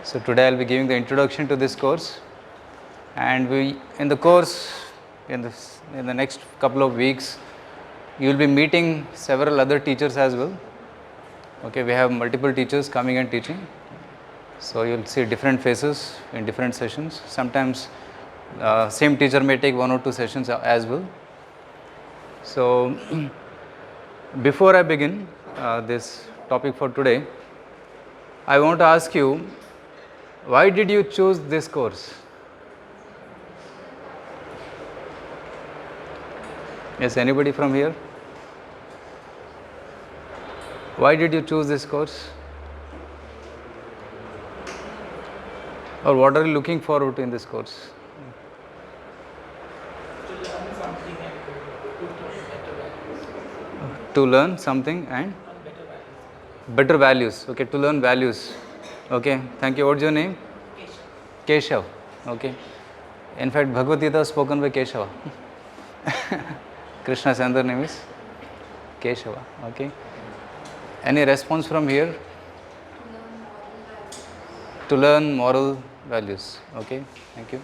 So today I'll be giving the introduction to this course, and in the course in the next couple of weeks you will be meeting several other teachers as well. Okay, we have multiple teachers coming and teaching, so you'll see different faces in different sessions. Sometimes same teacher may take 1 or 2 sessions as well. So before I begin this topic for today, I want to ask you, why did you choose this course? Yes, anybody from here? Why did you choose this course? Or what are you looking forward to in this course? To learn something and better values. Okay, to learn values. Okay, thank you. What's your name? Keshav. Okay. In fact, Bhagavad Gita was spoken by Keshava. Krishna's other name is Keshava. Okay. Any response from here? To learn moral values. Okay, thank you.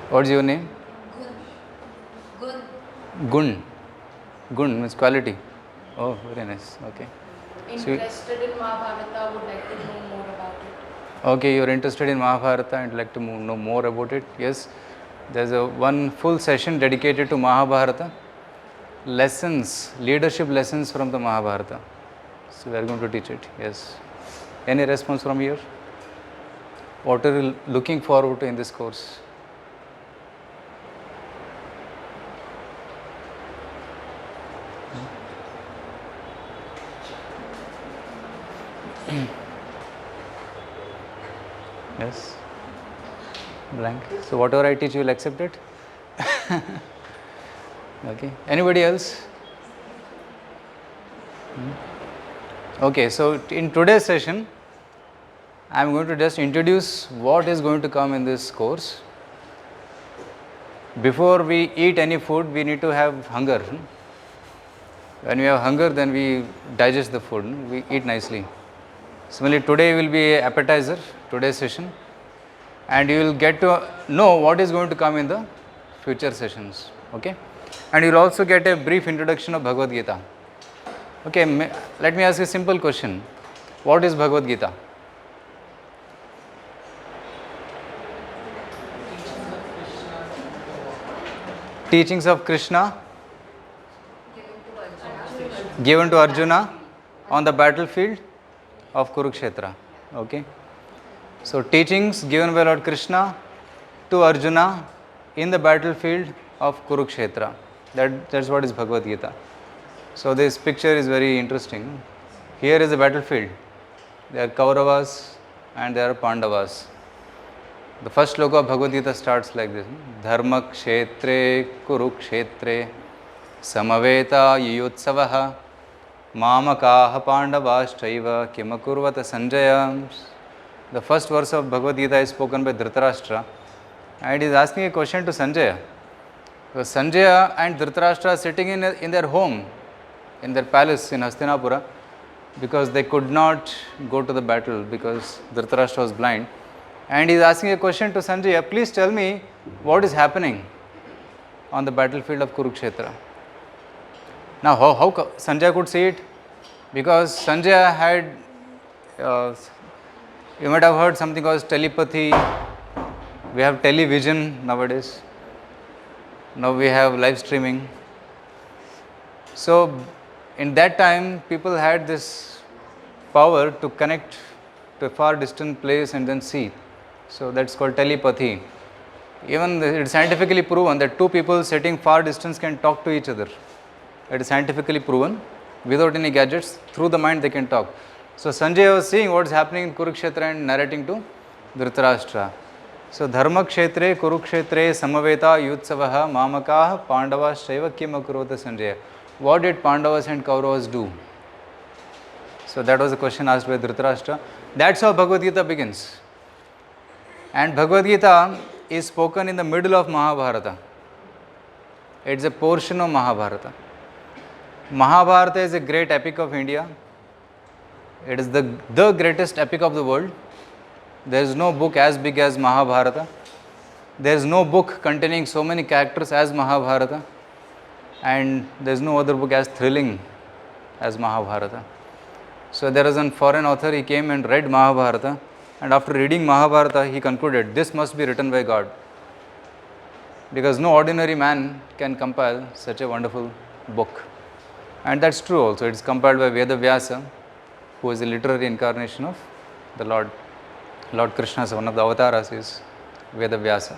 What's your name? Gun. Gun means quality. Oh, very nice. Okay. Interested in Mahabharata, would like to know more about it. Okay, you're interested in Mahabharata and like to know more about it. Yes, there's one full session dedicated to Mahabharata. Lessons, leadership lessons from the Mahabharata. So we are going to teach it. Yes. Any response from here? What are you looking forward to in this course? Yes. Blank. So whatever I teach, you will accept it. Okay. Anybody else? Okay. So in today's session, I am going to just introduce what is going to come in this course. Before we eat any food, we need to have hunger. When we have hunger, then we digest the food. We eat nicely. Similarly, today will be appetizer, today's session, and you will get to know what is going to come in the future sessions. Okay, and you will also get a brief introduction of Bhagavad Gita. Okay, let me ask you a simple question. What is Bhagavad Gita? Teachings of Krishna given to Arjuna on the battlefield of Kurukshetra. Okay. So teachings given by Lord Krishna to Arjuna in the battlefield of Kurukshetra. That's what is Bhagavad Gita. So this picture is very interesting. Here is a battlefield. There are Kauravas and there are Pandavas. The first sloka of Bhagavad Gita starts like this. Dharma kshetre Kurukshetre samaveta yuyotsavaha Mamakaha Pandavaschaiva Kimakurvata Sanjaya. The first verse of Bhagavad Gita is spoken by Dhritarashtra, and he is asking a question to Sanjaya. So Sanjaya and Dhritarashtra are sitting in their home, in their palace in Hastinapura, because they could not go to the battle because Dhritarashtra was blind. And he is asking a question to Sanjaya, please tell me what is happening on the battlefield of Kurukshetra. Now, how Sanjaya could see it? Because Sanjaya had, you might have heard something called telepathy. We have television nowadays. Now we have live streaming. So, in that time, people had this power to connect to a far distant place and then see. So, that's called telepathy. Even it's scientifically proven that two people sitting far distance can talk to each other. It is scientifically proven, without any gadgets, through the mind they can talk. So Sanjay was seeing what is happening in Kurukshetra and narrating to Dhritarashtra. So Dharma kshetre Kurukshetre samaveta yutsavaha mamakaha pandavas shaiva kim akurvata Sanjaya. What did Pandavas and Kauravas do? So that was a question asked by Dhritarashtra. That's how Bhagavad Gita begins. And Bhagavad Gita is spoken in the middle of Mahabharata. It's a portion of Mahabharata. Mahabharata is a great epic of India. It is the greatest epic of the world. There is no book as big as Mahabharata. There is no book containing so many characters as Mahabharata. And there is no other book as thrilling as Mahabharata. So there is a foreign author, he came and read Mahabharata, and after reading Mahabharata, he concluded, this must be written by God. Because no ordinary man can compile such a wonderful book. And that's true also. It's compiled by Veda Vyasa, who is a literary incarnation of the Lord Krishna. So one of the avatars is Veda Vyasa.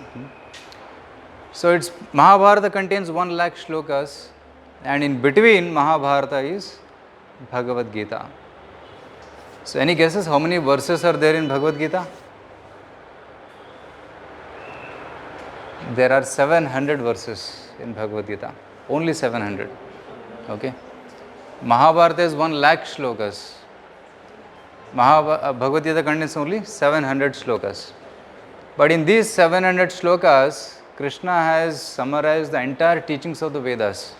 So it's Mahabharata contains 1 lakh shlokas, and in between Mahabharata is Bhagavad Gita. So any guesses how many verses are there in Bhagavad Gita? There are 700 verses in Bhagavad Gita. Only 700. Okay. Mahabharata is 1 lakh shlokas. Bhagavad Gita contains only 700 shlokas. But in these 700 shlokas, Krishna has summarized the entire teachings of the Vedas.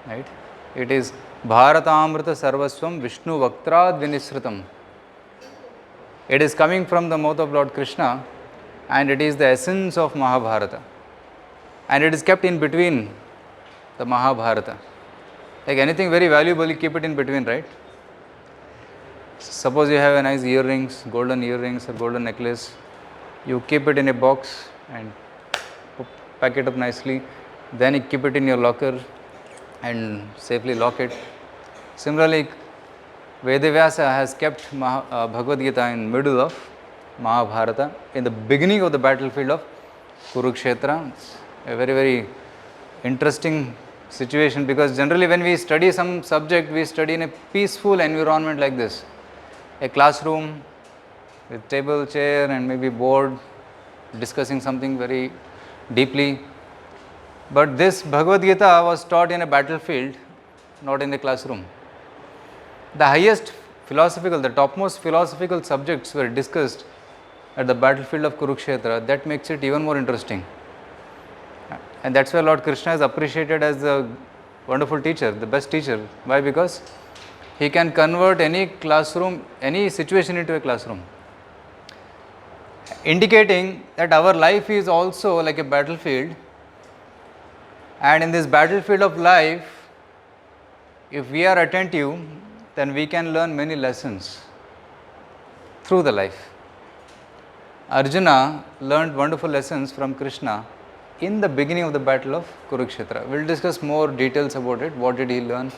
Right? It is Bharatamrita Sarvaswam Vishnu Vaktrad Vinisritam. It is coming from the mouth of Lord Krishna, and it is the essence of Mahabharata. And it is kept in between the Mahabharata. Like anything very valuable, you keep it in between, right? Suppose you have a nice earrings, golden earrings or golden necklace. You keep it in a box and pack it up nicely. Then you keep it in your locker and safely lock it. Similarly, Vedavyasa has kept Bhagavad Gita in middle of Mahabharata, in the beginning of the battlefield of Kurukshetra. It's a very, very interesting situation, because generally when we study some subject, we study in a peaceful environment like this. A classroom with table, chair and maybe board, discussing something very deeply. But this Bhagavad Gita was taught in a battlefield, not in the classroom. The highest philosophical, the topmost philosophical subjects were discussed at the battlefield of Kurukshetra. That makes it even more interesting. And that's why Lord Krishna is appreciated as a wonderful teacher, the best teacher. Why? Because he can convert any classroom, any situation into a classroom. Indicating that our life is also like a battlefield. And in this battlefield of life, if we are attentive, then we can learn many lessons through the life. Arjuna learned wonderful lessons from Krishna in the beginning of the battle of Kurukshetra. We'll discuss more details about it. What did he learn?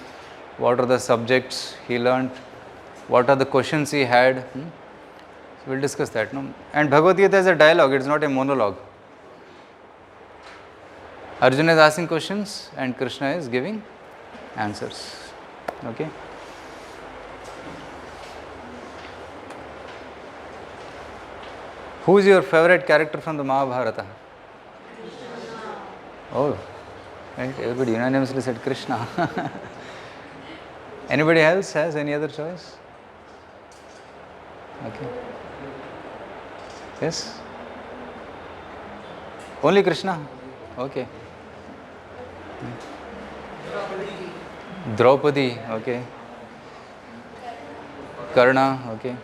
What are the subjects he learned? What are the questions he had? So we'll discuss that. No? And Bhagavad Gita is a dialogue, it's not a monologue. Arjuna is asking questions and Krishna is giving answers. Okay? Who is your favorite character from the Mahabharata? Oh, right. Everybody unanimously said Krishna. Anybody else has any other choice? Okay. Yes? Only Krishna? Okay. Draupadi, okay. Karna, okay.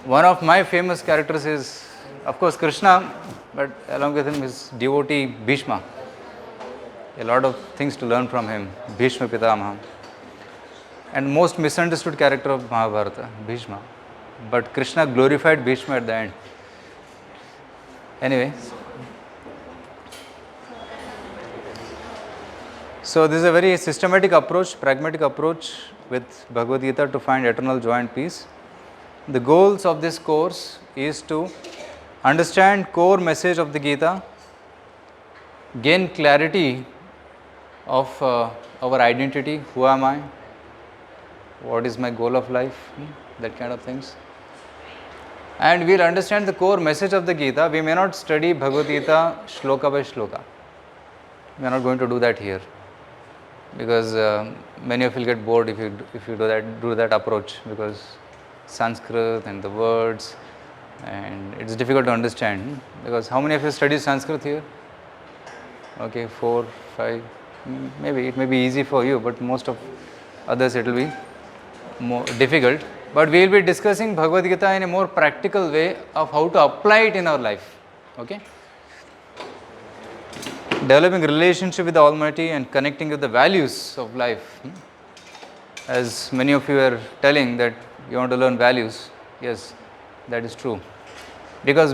One of my famous characters is, of course, Krishna, but along with him is devotee Bhishma. A lot of things to learn from him, Bhishma Pitamaha. And most misunderstood character of Mahabharata, Bhishma. But Krishna glorified Bhishma at the end. Anyway. So this is a very systematic approach, pragmatic approach with Bhagavad Gita to find eternal joy and peace. The goals of this course is to understand core message of the Gita, gain clarity of our identity, who am I, what is my goal of life, that kind of things. And we'll understand the core message of the Gita. We may not study Bhagavad Gita shloka by shloka. We are not going to do that here, because many of you will get bored if you do that approach, because Sanskrit and the words, and it's difficult to understand. Because how many of you study Sanskrit here? Okay, 4, 5, maybe it may be easy for you, but most of others it will be more difficult. But we will be discussing Bhagavad Gita in a more practical way of how to apply it in our life. Okay? Developing relationship with the Almighty and connecting with the values of life. As many of you are telling that you want to learn values, yes, that is true. Because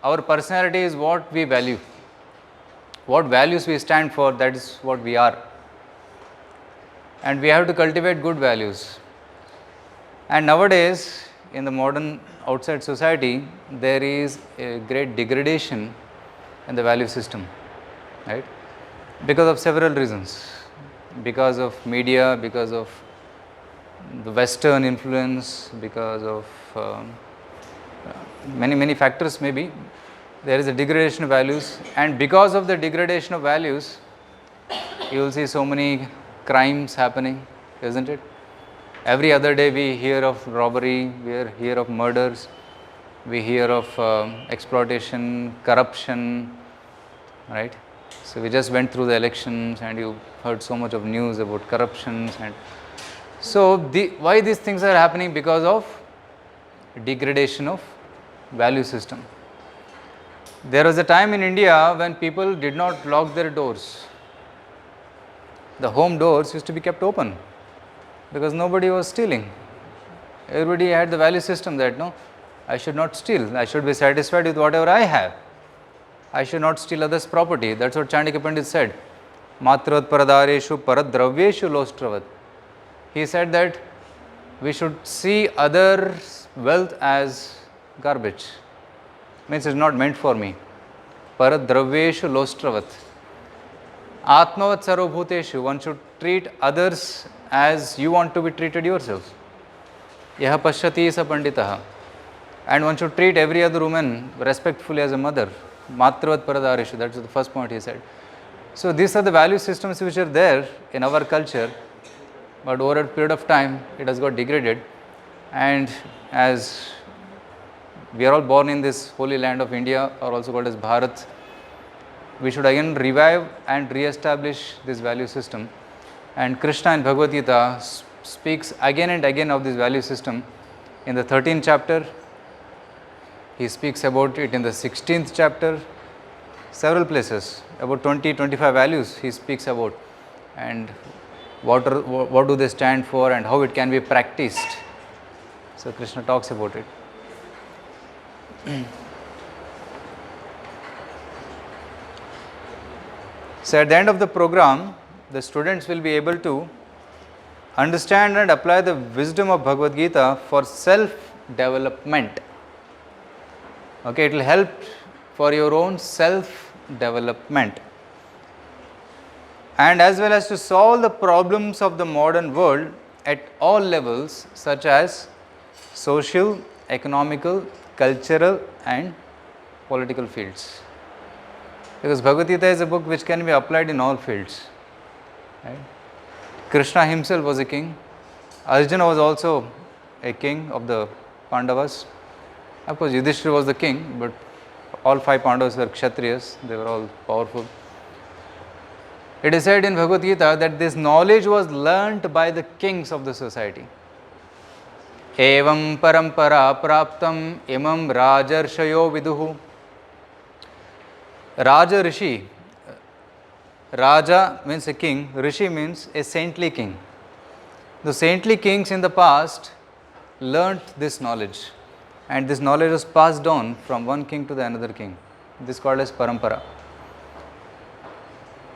our personality is what we value. What values we stand for, that is what we are. And we have to cultivate good values. And nowadays, in the modern outside society, there is a great degradation in the value system, right? Because of several reasons. Because of media, because of the Western influence, because of many factors maybe, there is a degradation of values, and because of the degradation of values, you will see so many crimes happening, isn't it? Every other day we hear of robbery, we hear of murders, we hear of exploitation, corruption, right? So we just went through the elections and you heard so much of news about corruptions, and so why these things are happening? Because of degradation of value system. There was a time in India when people did not lock their doors. The home doors used to be kept open because nobody was stealing. Everybody had the value system that no, I should not steal. I should be satisfied with whatever I have. I should not steal others' property. That's what Chandikya Pandit said. Matravat paradareshu paradraveshu lostravat. He said that we should see others' wealth as garbage. Means it's not meant for me. Paradraveshu lostravat. Atmavat sarvabhuteshu. One should treat others as you want to be treated yourself. Yaha pashyati sa panditaha. And one should treat every other woman respectfully as a mother. Matravat paradareshu. That's the first point he said. So these are the value systems which are there in our culture, but over a period of time it has got degraded. And as we are all born in this holy land of India, or also called as Bharat, we should again revive and re-establish this value system. And Krishna in Bhagavad Gita speaks again and again of this value system. In the 13th chapter, he speaks about it in the 16th chapter, several places, about 20-25 values he speaks about, and what do they stand for and how it can be practiced. So Krishna talks about it. So at the end of the program, the students will be able to understand and apply the wisdom of Bhagavad Gita for self-development. Okay, it will help for your own self-development, and as well as to solve the problems of the modern world at all levels, such as social, economical, cultural and political fields. Because Bhagavad Gita is a book which can be applied in all fields. Right? Krishna himself was a king. Arjuna was also a king of the Pandavas. Of course, Yudhishthira was the king, but all 5 Pandavas were Kshatriyas. They were all powerful. It is said in Bhagavad Gita that this knowledge was learnt by the kings of the society. Evam parampara praptam imam rajarshayo viduhu. Raja Rishi. Raja means a king, Rishi means a saintly king. The saintly kings in the past learnt this knowledge, and this knowledge was passed on from one king to the another king. This is called as parampara.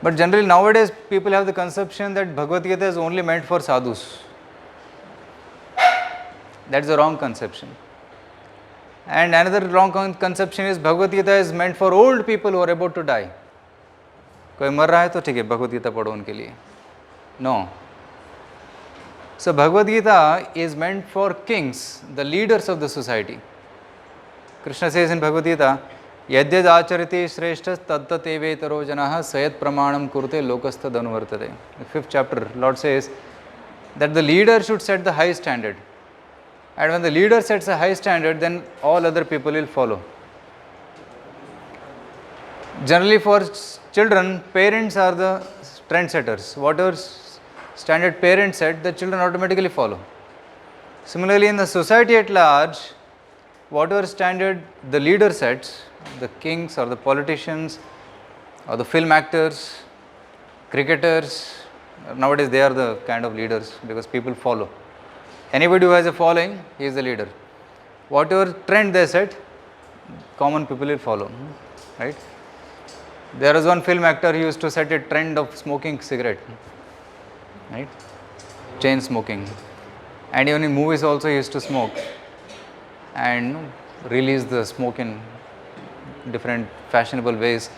But generally nowadays people have the conception that Bhagavad Gita is only meant for sadhus. That's the wrong conception. And another wrong conception is Bhagavad Gita is meant for old people who are about to die. कोई मर रहा है तो ठीक है भगवद गीता पढ़ो उनके लिए. No. So Bhagavad Gita is meant for kings, the leaders of the society. Krishna says in Bhagavad Gita, Yadyad achariti shreshtas tattat evetaro janaha sayat pramanam kurte lokastad anuvartate. The 5th chapter, Lord says that the leader should set the high standard. And when the leader sets a high standard, then all other people will follow. Generally for children, parents are the trendsetters. Whatever standard parents set, the children automatically follow. Similarly, in the society at large, whatever standard the leader sets, the kings or the politicians or the film actors, cricketers, nowadays they are the kind of leaders because people follow. Anybody who has a following, he is the leader. Whatever trend they set, common people will follow, right? There was one film actor who used to set a trend of smoking cigarette, right? Chain smoking. And even in movies also he used to smoke and release the smoke in different fashionable ways.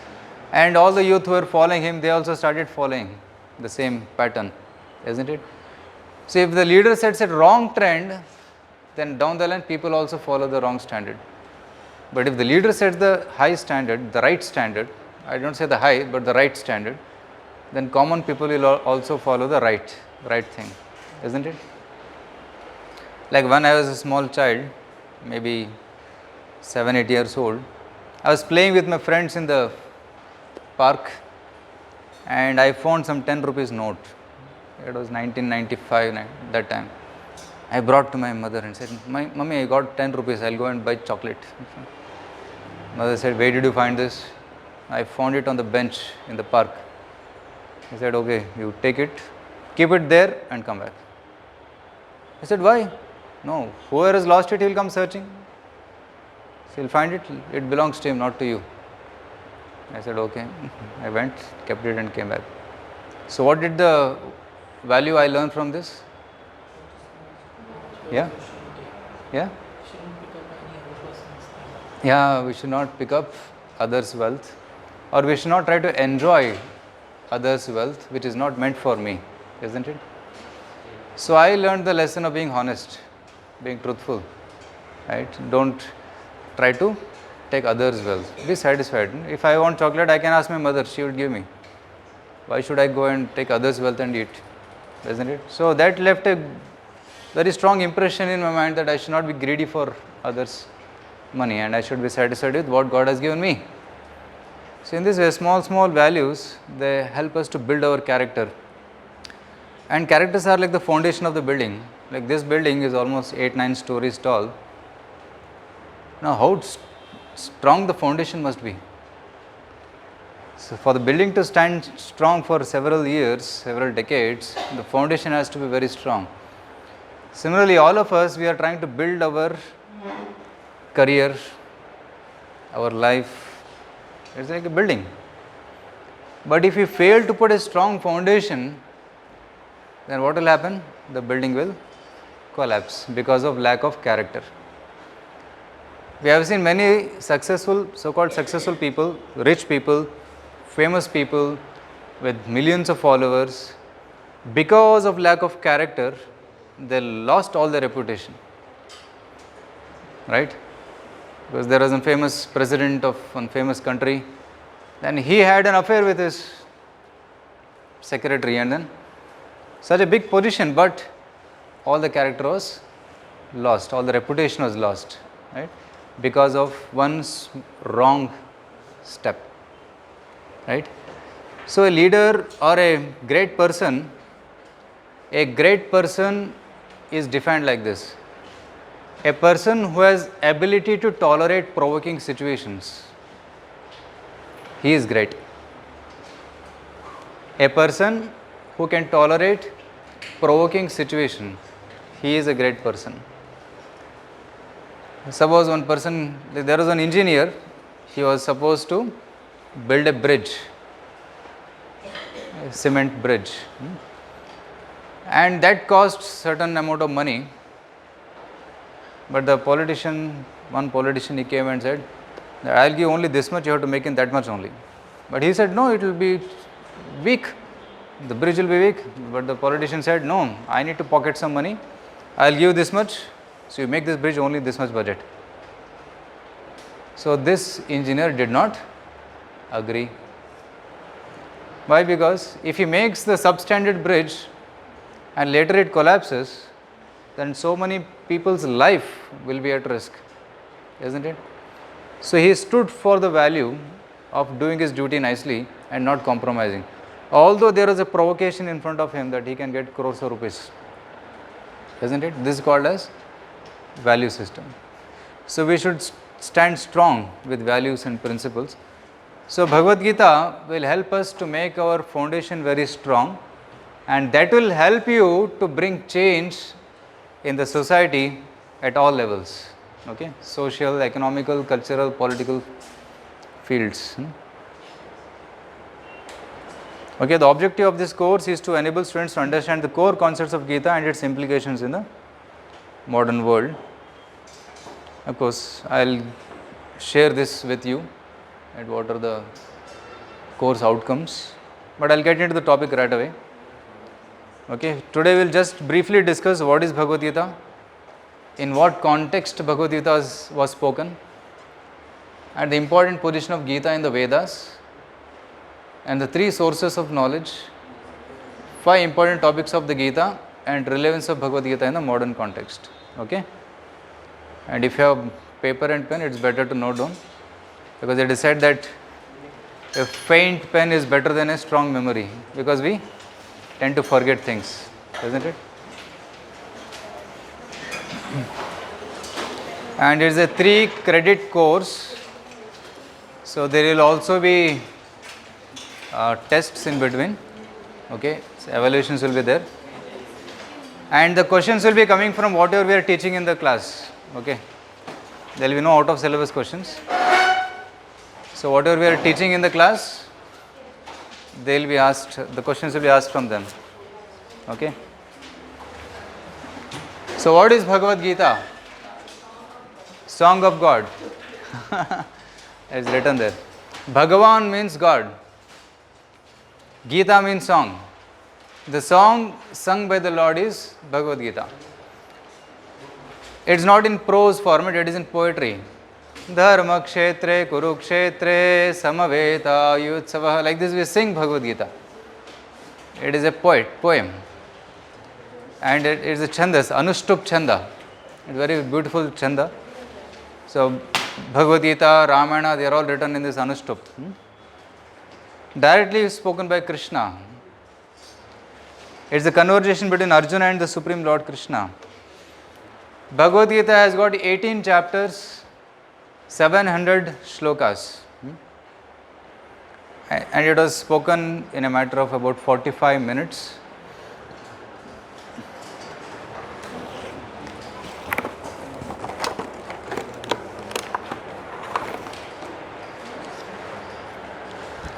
And all the youth who were following him, they also started following the same pattern, isn't it? So if the leader sets a wrong trend, then down the line people also follow the wrong standard. But if the leader sets the high standard, the right standard, I don't say the high, but the right standard, then common people will also follow the right thing, isn't it? Like when I was a small child, maybe 7, 8 years old, I was playing with my friends in the park and I found some 10 rupees note. It was 1995 that time. I brought to my mother and said, Mummy, I got 10 rupees, I'll go and buy chocolate. Mother said, where did you find this? I found it on the bench in the park. He said, okay, you take it, keep it there and come back. I said, why? No, whoever has lost it, he will come searching. So he'll find it, it belongs to him, not to you. I said, okay. I went, kept it and came back. So what did the value I learned from this? Yeah? Yeah? Yeah, we should not pick up others' wealth, or we should not try to enjoy others' wealth which is not meant for me, isn't it? So I learned the lesson of being honest, being truthful, right? Don't try to take others' wealth. Be satisfied. If I want chocolate, I can ask my mother, she would give me. Why should I go and take others' wealth and eat? Isn't it? So that left a very strong impression in my mind that I should not be greedy for others' money and I should be satisfied with what God has given me. So in this way, small values, they help us to build our character. And characters are like the foundation of the building. Like this building is almost 8-9 stories tall. Now how strong the foundation must be. So for the building to stand strong for several years, several decades, the foundation has to be very strong. Similarly, all of us, we are trying to build our career, our life. It's like a building. But if you fail to put a strong foundation, then what will happen? The building will collapse because of lack of character. We have seen many successful, so-called successful people, rich people, famous people with millions of followers. Because of lack of character, they lost all their reputation. Right? Because there was a famous president of one famous country, then he had an affair with his secretary and then such a big position, but all the character was lost, all the reputation was lost, right? Because of one's wrong step, right? So a leader or a great person is defined like this: a person who has ability to tolerate provoking situations, he is great. A person who can tolerate provoking situation, he is a great person. Suppose one person, there was an engineer, he was supposed to build a bridge, a cement bridge, and that cost certain amount of money. But the one politician, he came and said, I'll give only this much, you have to make in that much only. But he said, no, it will be weak. The bridge will be weak. But the politician said, no, I need to pocket some money. I'll give this much. So you make this bridge only this much budget. So this engineer did not agree. Why? Because if he makes the substandard bridge and later it collapses, then so many people's life will be at risk, isn't it? So he stood for the value of doing his duty nicely and not compromising. Although there is a provocation in front of him that he can get crores of rupees, isn't it? This is called as value system. So we should stand strong with values and principles. So Bhagavad Gita will help us to make our foundation very strong, and that will help you to bring change in the society at all levels. Okay, social, economical, cultural, political fields. Okay, the objective of this course is to enable students to understand the core concepts of Gita and its implications in the modern world. Of course, I'll share this with you and what are the course outcomes, but I'll get into the topic right away. Okay, today we'll just briefly discuss what is Bhagavad Gita, in what context Bhagavad Gita was spoken, and the important position of Gita in the Vedas, and the three sources of knowledge, 5 important topics of the Gita, and relevance of Bhagavad Gita in the modern context. Okay, and if you have paper and pen, it's better to note down, because it is said that a faint pen is better than a strong memory, because we tend to forget things, isn't it? And it's a 3 credit course, so there will also be tests in between. Okay, so evaluations will be there, and the questions will be coming from whatever we are teaching in the class. Okay, there will be no out of syllabus questions. So whatever we are teaching in the class, they will be asked, the questions will be asked from them. Okay, so what is Bhagavad Gita? Song of God. It's written there. Bhagavan means God. Gita means song. The song sung by the Lord is Bhagavad Gita. It's not in prose format, it is in poetry. Dharma kshetre kurukshetre samaveta yutsava. Like this we sing Bhagavad Gita. It is a poem. And it is a chandas, anushtup chanda. It's very beautiful chanda. So Bhagavad Gita, Ramayana, they are all written in this anushtup. Directly spoken by Krishna. It's a conversation between Arjuna and the Supreme Lord Krishna. Bhagavad Gita has got 18 chapters, 700 shlokas. And it was spoken in a matter of about 45 minutes.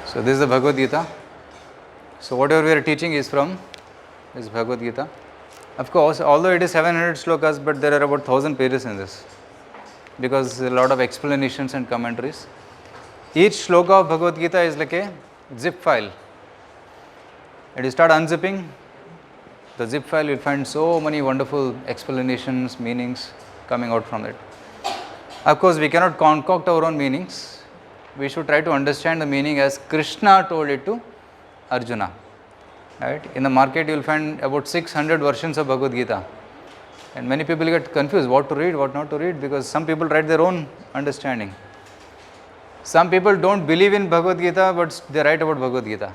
So this is the Bhagavad Gita. So whatever we are teaching is from this Bhagavad Gita. Of course, although it is 700 shlokas, but there are about 1000 pages in this, because a lot of explanations and commentaries. Each shloka of Bhagavad Gita is like a zip file. And you start unzipping the zip file, you'll find so many wonderful explanations, meanings coming out from it. Of course, we cannot concoct our own meanings. We should try to understand the meaning as Krishna told it to Arjuna. Right? In the market, you will find about 600 versions of Bhagavad Gita. And many people get confused what to read, what not to read, because some people write their own understanding. Some people don't believe in Bhagavad Gita, but they write about Bhagavad Gita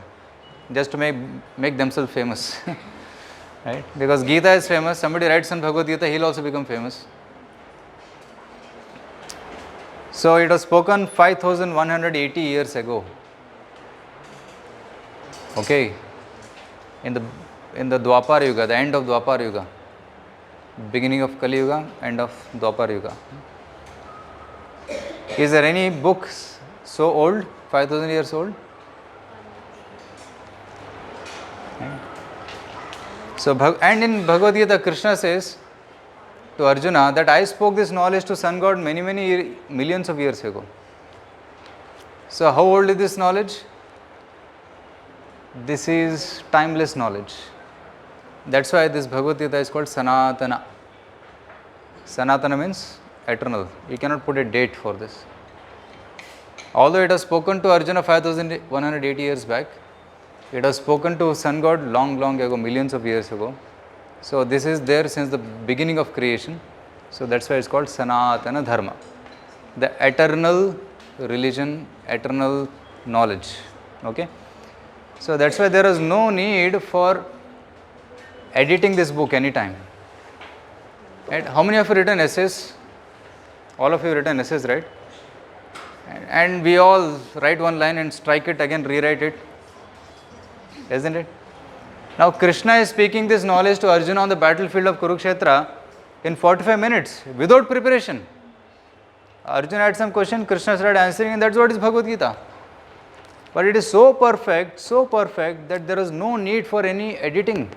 just to make themselves famous. Right? Because Gita is famous, somebody writes on Bhagavad Gita, he'll also become famous. So it was spoken 5180 years ago. Okay, in the Dwapar Yuga, the end of Dwapar Yuga, beginning of Kali Yuga, end of Dwapar Yuga. Is there any book so old, 5000 years old? So, and in Bhagavad Gita, Krishna says to Arjuna that I spoke this knowledge to Sun God many millions of years ago. So how old is this knowledge? This is timeless knowledge. That's why this Bhagavad Gita is called Sanatana. Sanatana means eternal. You cannot put a date for this. Although it was spoken to Arjuna 5180 years back, it was spoken to Sun God long ago, millions of years ago. So this is there since the beginning of creation. So that's why it's called Sanatana Dharma. The eternal religion, eternal knowledge. Okay. So that's why there is no need for editing this book anytime. And how many of you written essays? All of you written essays, right? And we all write one line and strike it again, rewrite it, isn't it? Now Krishna is speaking this knowledge to Arjuna on the battlefield of Kurukshetra in 45 minutes without preparation. Arjuna had some question, Krishna started answering, and that's what is Bhagavad Gita. But it is so perfect that there is no need for any editing.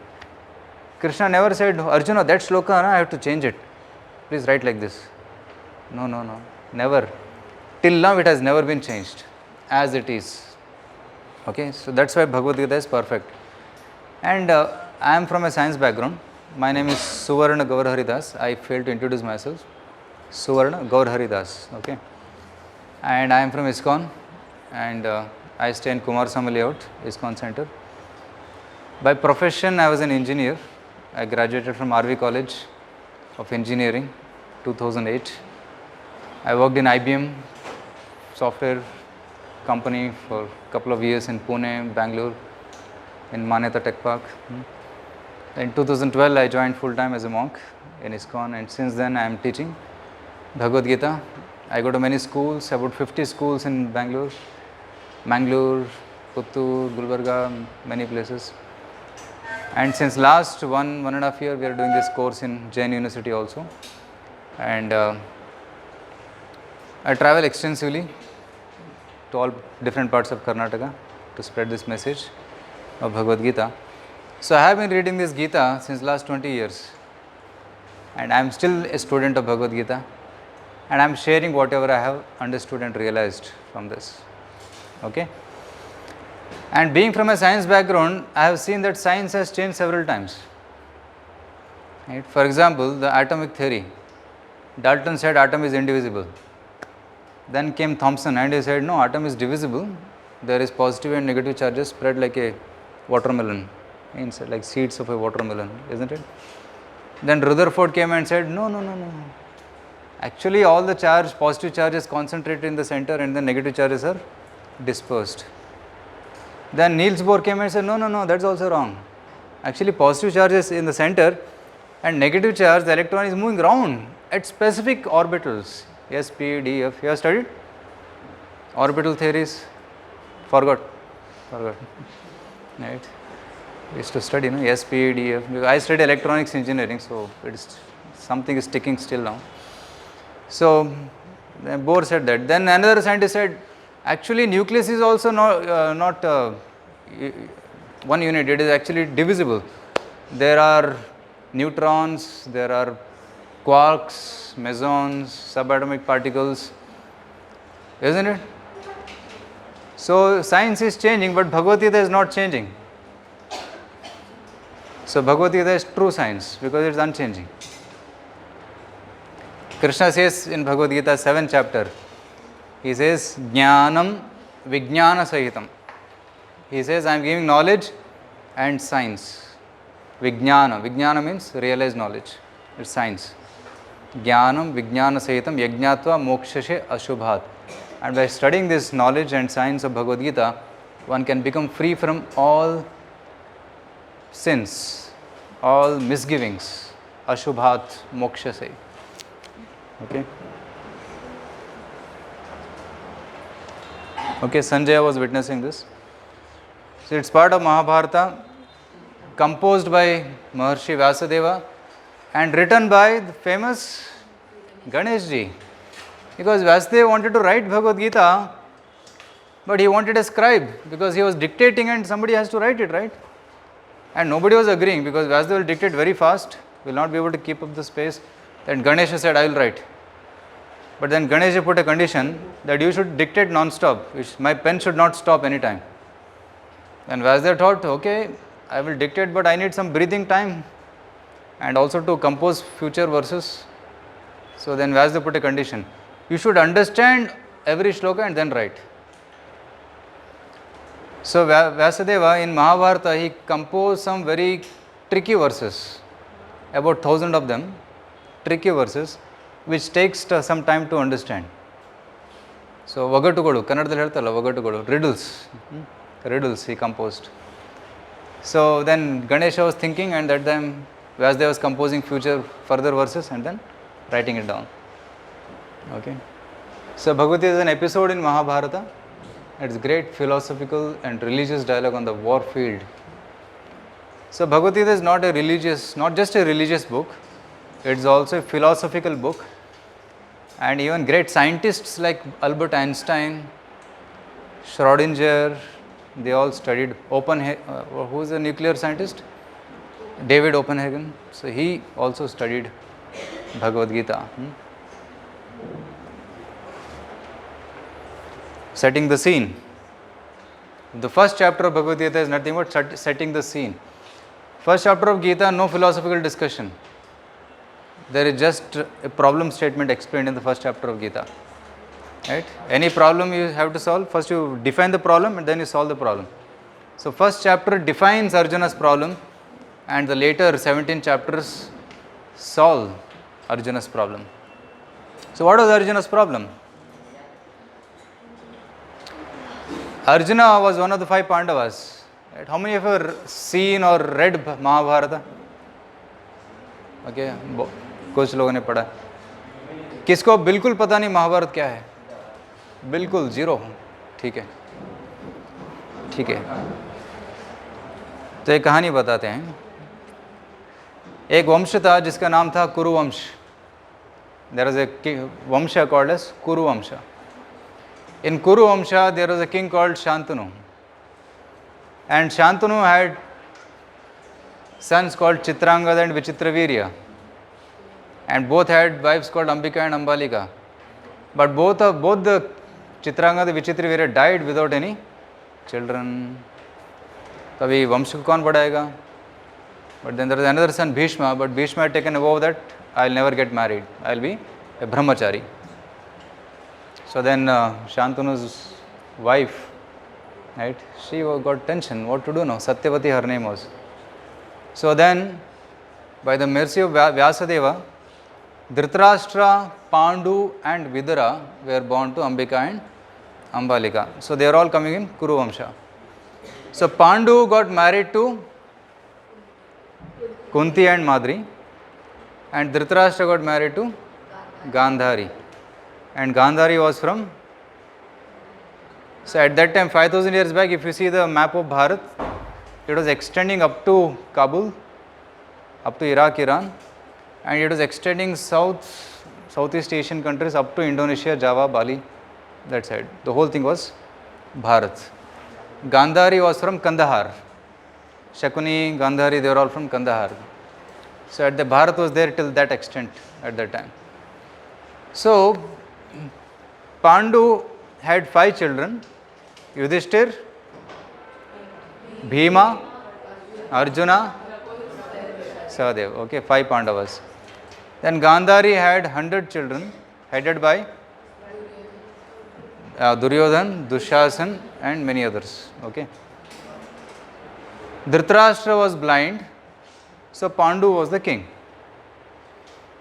Krishna never said, Arjuna, that shloka, I have to change it. Please write like this. No, never. Till now it has never been changed as it is. Okay, so that's why Bhagavad Gita is perfect. And I am from a science background. My name is Suvarna Gaur Haridas. I failed to introduce myself. Suvarna Gaur Haridas. Okay. And I am from ISKCON. And I stay in Kumarasamy Layout, ISKCON Center. By profession, I was an engineer. I graduated from RV College of Engineering, 2008. I worked in IBM software company for a couple of years in Pune, Bangalore, in Manyata Tech Park. In 2012, I joined full-time as a monk in ISKCON, and since then I am teaching Bhagavad Gita. I go to many schools, about 50 schools in Bangalore, Puttur, Gulbarga, many places. And since last 1.5 years, we are doing this course in Jain University also. And I travel extensively to all different parts of Karnataka to spread this message of Bhagavad Gita. So I have been reading this Gita since last 20 years. And I am still a student of Bhagavad Gita. And I am sharing whatever I have understood and realized from this. Okay? And being from a science background, I have seen that science has changed several times. Right? For example, the atomic theory. Dalton said atom is indivisible. Then came Thomson and he said, no, atom is divisible. There is positive and negative charges spread like a watermelon, inside, like seeds of a watermelon, isn't it? Then Rutherford came and said, no. Actually, all the positive charge is concentrated in the center and the negative charges are dispersed. Then Niels Bohr came and said, no, that's also wrong. Actually, positive charge is in the center and negative charge, the electron is moving around at specific orbitals. S, P, D, F. You have studied? Orbital theories? Forgot. Right? We used to study, S, P, D, F. I studied electronics engineering, so something is sticking still now. So, Bohr said that. Then another scientist said, actually nucleus is also not one unit, it is actually divisible. There are neutrons, there are quarks, mesons, subatomic particles, isn't it? So science is changing, but Bhagavad Gita is not changing. So Bhagavad Gita is true science because it is unchanging. Krishna says in Bhagavad Gita 7th chapter, he says, Jnanam Vijnana Sahitam. He says, I am giving knowledge and science. Vijnana. Vijnana means realized knowledge. It's science. Jnanam Vijnana Sahitam Yajnatva Mokshashe Ashubhat. And by studying this knowledge and science of Bhagavad Gita, one can become free from all sins, all misgivings. Ashubhat Mokshase. Okay. Okay, Sanjaya was witnessing this. So it's part of Mahabharata, composed by Maharshi Vyasadeva and written by the famous Ganesh ji. Because Vyasadeva wanted to write Bhagavad Gita, but he wanted a scribe because he was dictating and somebody has to write it, right? And nobody was agreeing because Vyasadeva will dictate very fast, will not be able to keep up the space. Then Ganesha said, I will write. But then Ganesha put a condition that you should dictate non-stop, my pen should not stop anytime. Then Vyasadeva thought, okay, I will dictate, but I need some breathing time and also to compose future verses. So then Vyasadeva put a condition. You should understand every shloka and then write. So Vyasadeva in Mahabharata, he composed some very tricky verses, about 1,000 of them, tricky verses, which takes some time to understand. So Vagatugolu, Kannadadalli ಹೇಳ್ತಲ್ಲ Vagatugolu, riddles he composed. So then Ganesha was thinking, and that time Vyasdeva was composing further verses and then writing it down. Okay. So Bhagavad Gita is an episode in Mahabharata. It's great philosophical and religious dialogue on the war field. So Bhagavad Gita is not just a religious book. It's also a philosophical book. And even great scientists like Albert Einstein, Schrödinger, they all studied who is a nuclear scientist? David Oppenhagen. So he also studied Bhagavad Gita. Setting the scene. The first chapter of Bhagavad Gita is nothing but setting the scene. First chapter of Gita, no philosophical discussion. There is just a problem statement explained in the first chapter of Gita. Right? Any problem you have to solve, first you define the problem and then you solve the problem. So first chapter defines Arjuna's problem and the later 17 chapters solve Arjuna's problem. So what was Arjuna's problem? Arjuna was one of the 5 Pandavas. Right? How many of you have seen or read Mahabharata? Okay, कुछ लोगों ने पढ़ा. किसको बिल्कुल पता नहीं महाभारत क्या है? बिल्कुल जीरो. ठीक है. तो एक कहानी बताते हैं. एक वंश था जिसका नाम था कुरु वंश. There was a वंश called as Kuru Vamsha. In Kuru Vamsha, there was a king called Shantanu. And Shantanu had sons called Chitrangada and Vichitravirya. And both had wives called Ambika and Ambalika. But both the Chitrangada and Vichitravirya died without any children. So, अभी वंश को कौन बढ़ाएगा? But then there was another son Bhishma, but Bhishma had taken a vow that I will never get married. I will be a brahmachari. So then Shantanu's wife, right, she got tension, what to do now? Satyavati her name was. So then, by the mercy of Vyasadeva, Dhritarashtra, Pandu and Vidura were born to Ambika and Ambalika. So they are all coming in Kuru Vamsha. So Pandu got married to Kunti and Madri, and Dhritarashtra got married to Gandhari. And Gandhari was from, so at that time 5000 years back, if you see the map of Bharat, it was extending up to Kabul, up to Iraq, Iran, and it was extending Southeast Asian countries up to Indonesia, Java, Bali, that side. The whole thing was Bharat. Gandhari was from Kandahar. Shakuni, Gandhari, they were all from Kandahar. So at the Bharat was there till that extent at that time. So Pandu had 5 children: Yudhishthir, Bhima, Arjuna, Sahadeva. Okay, 5 Pandavas. Then Gandhari had 100 children headed by Duryodhan, Dushasan and many others. Okay. Dhritarashtra was blind, so Pandu was the king.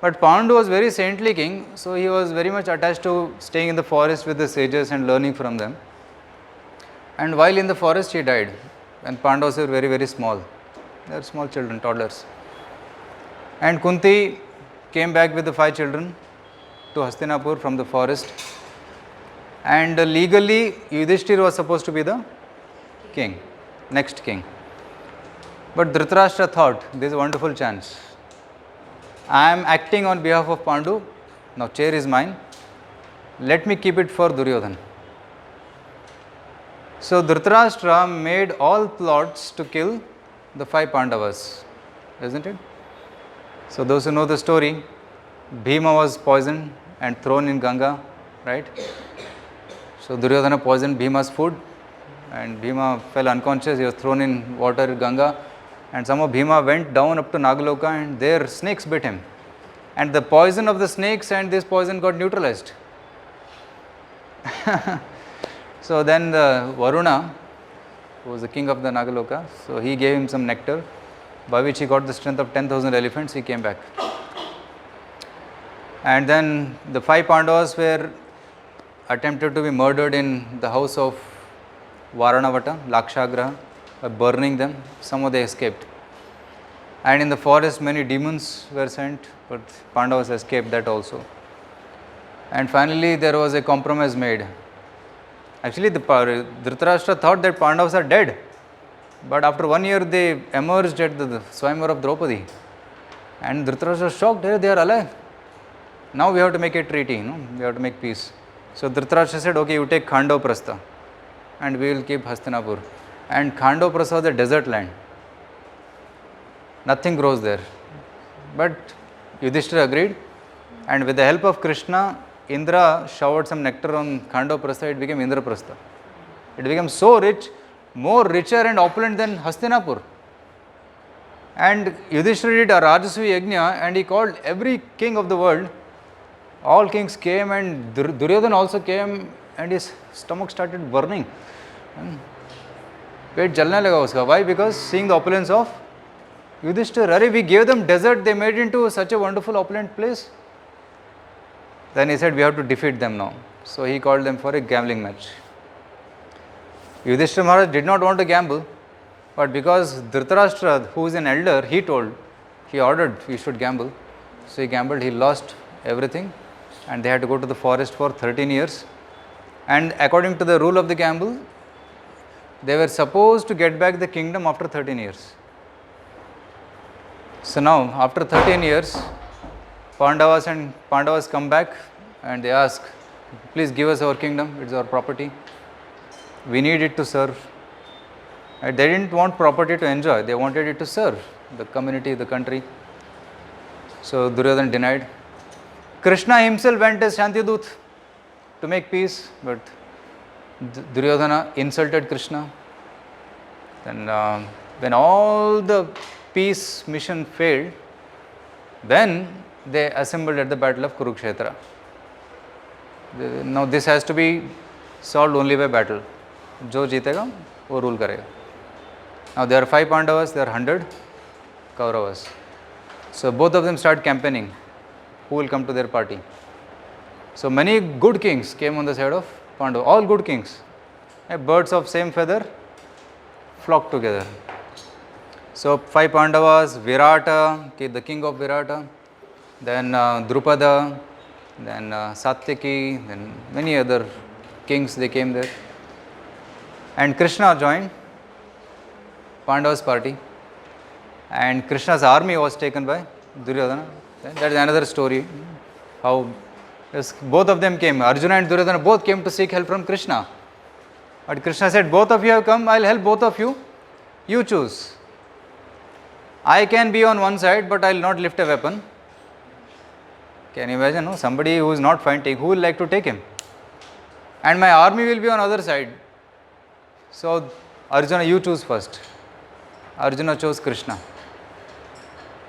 But Pandu was very saintly king, so he was very much attached to staying in the forest with the sages and learning from them. And while in the forest he died, and Pandavas were very, very small. They were small children, toddlers. And Kunti came back with the 5 children to Hastinapur from the forest. And legally, Yudhishthir was supposed to be the king, next king. But Dhritarashtra thought, this is a wonderful chance. I am acting on behalf of Pandu. Now chair is mine. Let me keep it for Duryodhan. So Dhritarashtra made all plots to kill the 5 Pandavas, isn't it? So those who know the story, Bhima was poisoned and thrown in Ganga, right? So Duryodhana poisoned Bhima's food and Bhima fell unconscious. He was thrown in water, Ganga. And somehow Bhima went down up to Nagaloka and there snakes bit him. And the poison of the snakes and this poison got neutralized. So then the Varuna, who was the king of the Nagaloka, so he gave him some nectar, by which he got the strength of 10,000 elephants. He came back. And then the 5 Pandavas were attempted to be murdered in the house of Varanavata, Lakshagraha, by burning them. Somehow they escaped. And in the forest, many demons were sent, but Pandavas escaped that also. And finally, there was a compromise made. Actually, Dhritarashtra thought that Pandavas are dead. But after 1 year, they emerged at the Swayamvar of Draupadi. And Dhritarashtra was shocked, hey, they are alive. Now we have to make a treaty, we have to make peace. So Dhritarashtra said, okay, you take Khandoprastha and we will keep Hastinapur. And Khandoprastha was a desert land. Nothing grows there. But Yudhishthira agreed, and with the help of Krishna, Indra showered some nectar on Khandoprastha, it became Indraprastha. It became so rich, more richer and opulent than Hastinapur. And Yudhishthira did a Rajasvi Yajna, and he called every king of the world. All kings came, and Duryodhana also came, and his stomach started burning. Pet jalne laga uska. Why? Because seeing the opulence of Yudhishthira, we gave them desert, they made it into such a wonderful opulent place. Then he said, we have to defeat them now. So he called them for a gambling match. Yudhishthira Maharaj did not want to gamble, but because Dhritarashtra, who is an elder, he ordered he should gamble. So he gambled, he lost everything, and they had to go to the forest for 13 years. And according to the rule of the gamble, they were supposed to get back the kingdom after 13 years. So now, after 13 years, Pandavas come back and they ask, please give us our kingdom, it's our property. We need it to serve. They didn't want property to enjoy, they wanted it to serve the community, the country. So Duryodhana denied. Krishna himself went as Shantidut to make peace, but Duryodhana insulted Krishna. Then when all the peace mission failed, then they assembled at the battle of Kurukshetra. Now this has to be solved only by battle. Jo jeetega, wo rule karega. Now there are 5 Pandavas, there are 100 Kauravas. So both of them start campaigning. Who will come to their party? So many good kings came on the side of Pandava. All good kings. Birds of same feather flocked together. So 5 Pandavas, Virata, the king of Virata, then Drupada, then Satyaki, then many other kings, they came there. And Krishna joined Pandava's party, and Krishna's army was taken by Duryodhana. That is another story, how both of them came. Arjuna and Duryodhana both came to seek help from Krishna. But Krishna said, both of you have come, I will help both of you. You choose. I can be on one side, but I will not lift a weapon. Can you imagine? No? Somebody who is not fighting, who will like to take him? And my army will be on other side. So Arjuna, you choose first. Arjuna chose Krishna,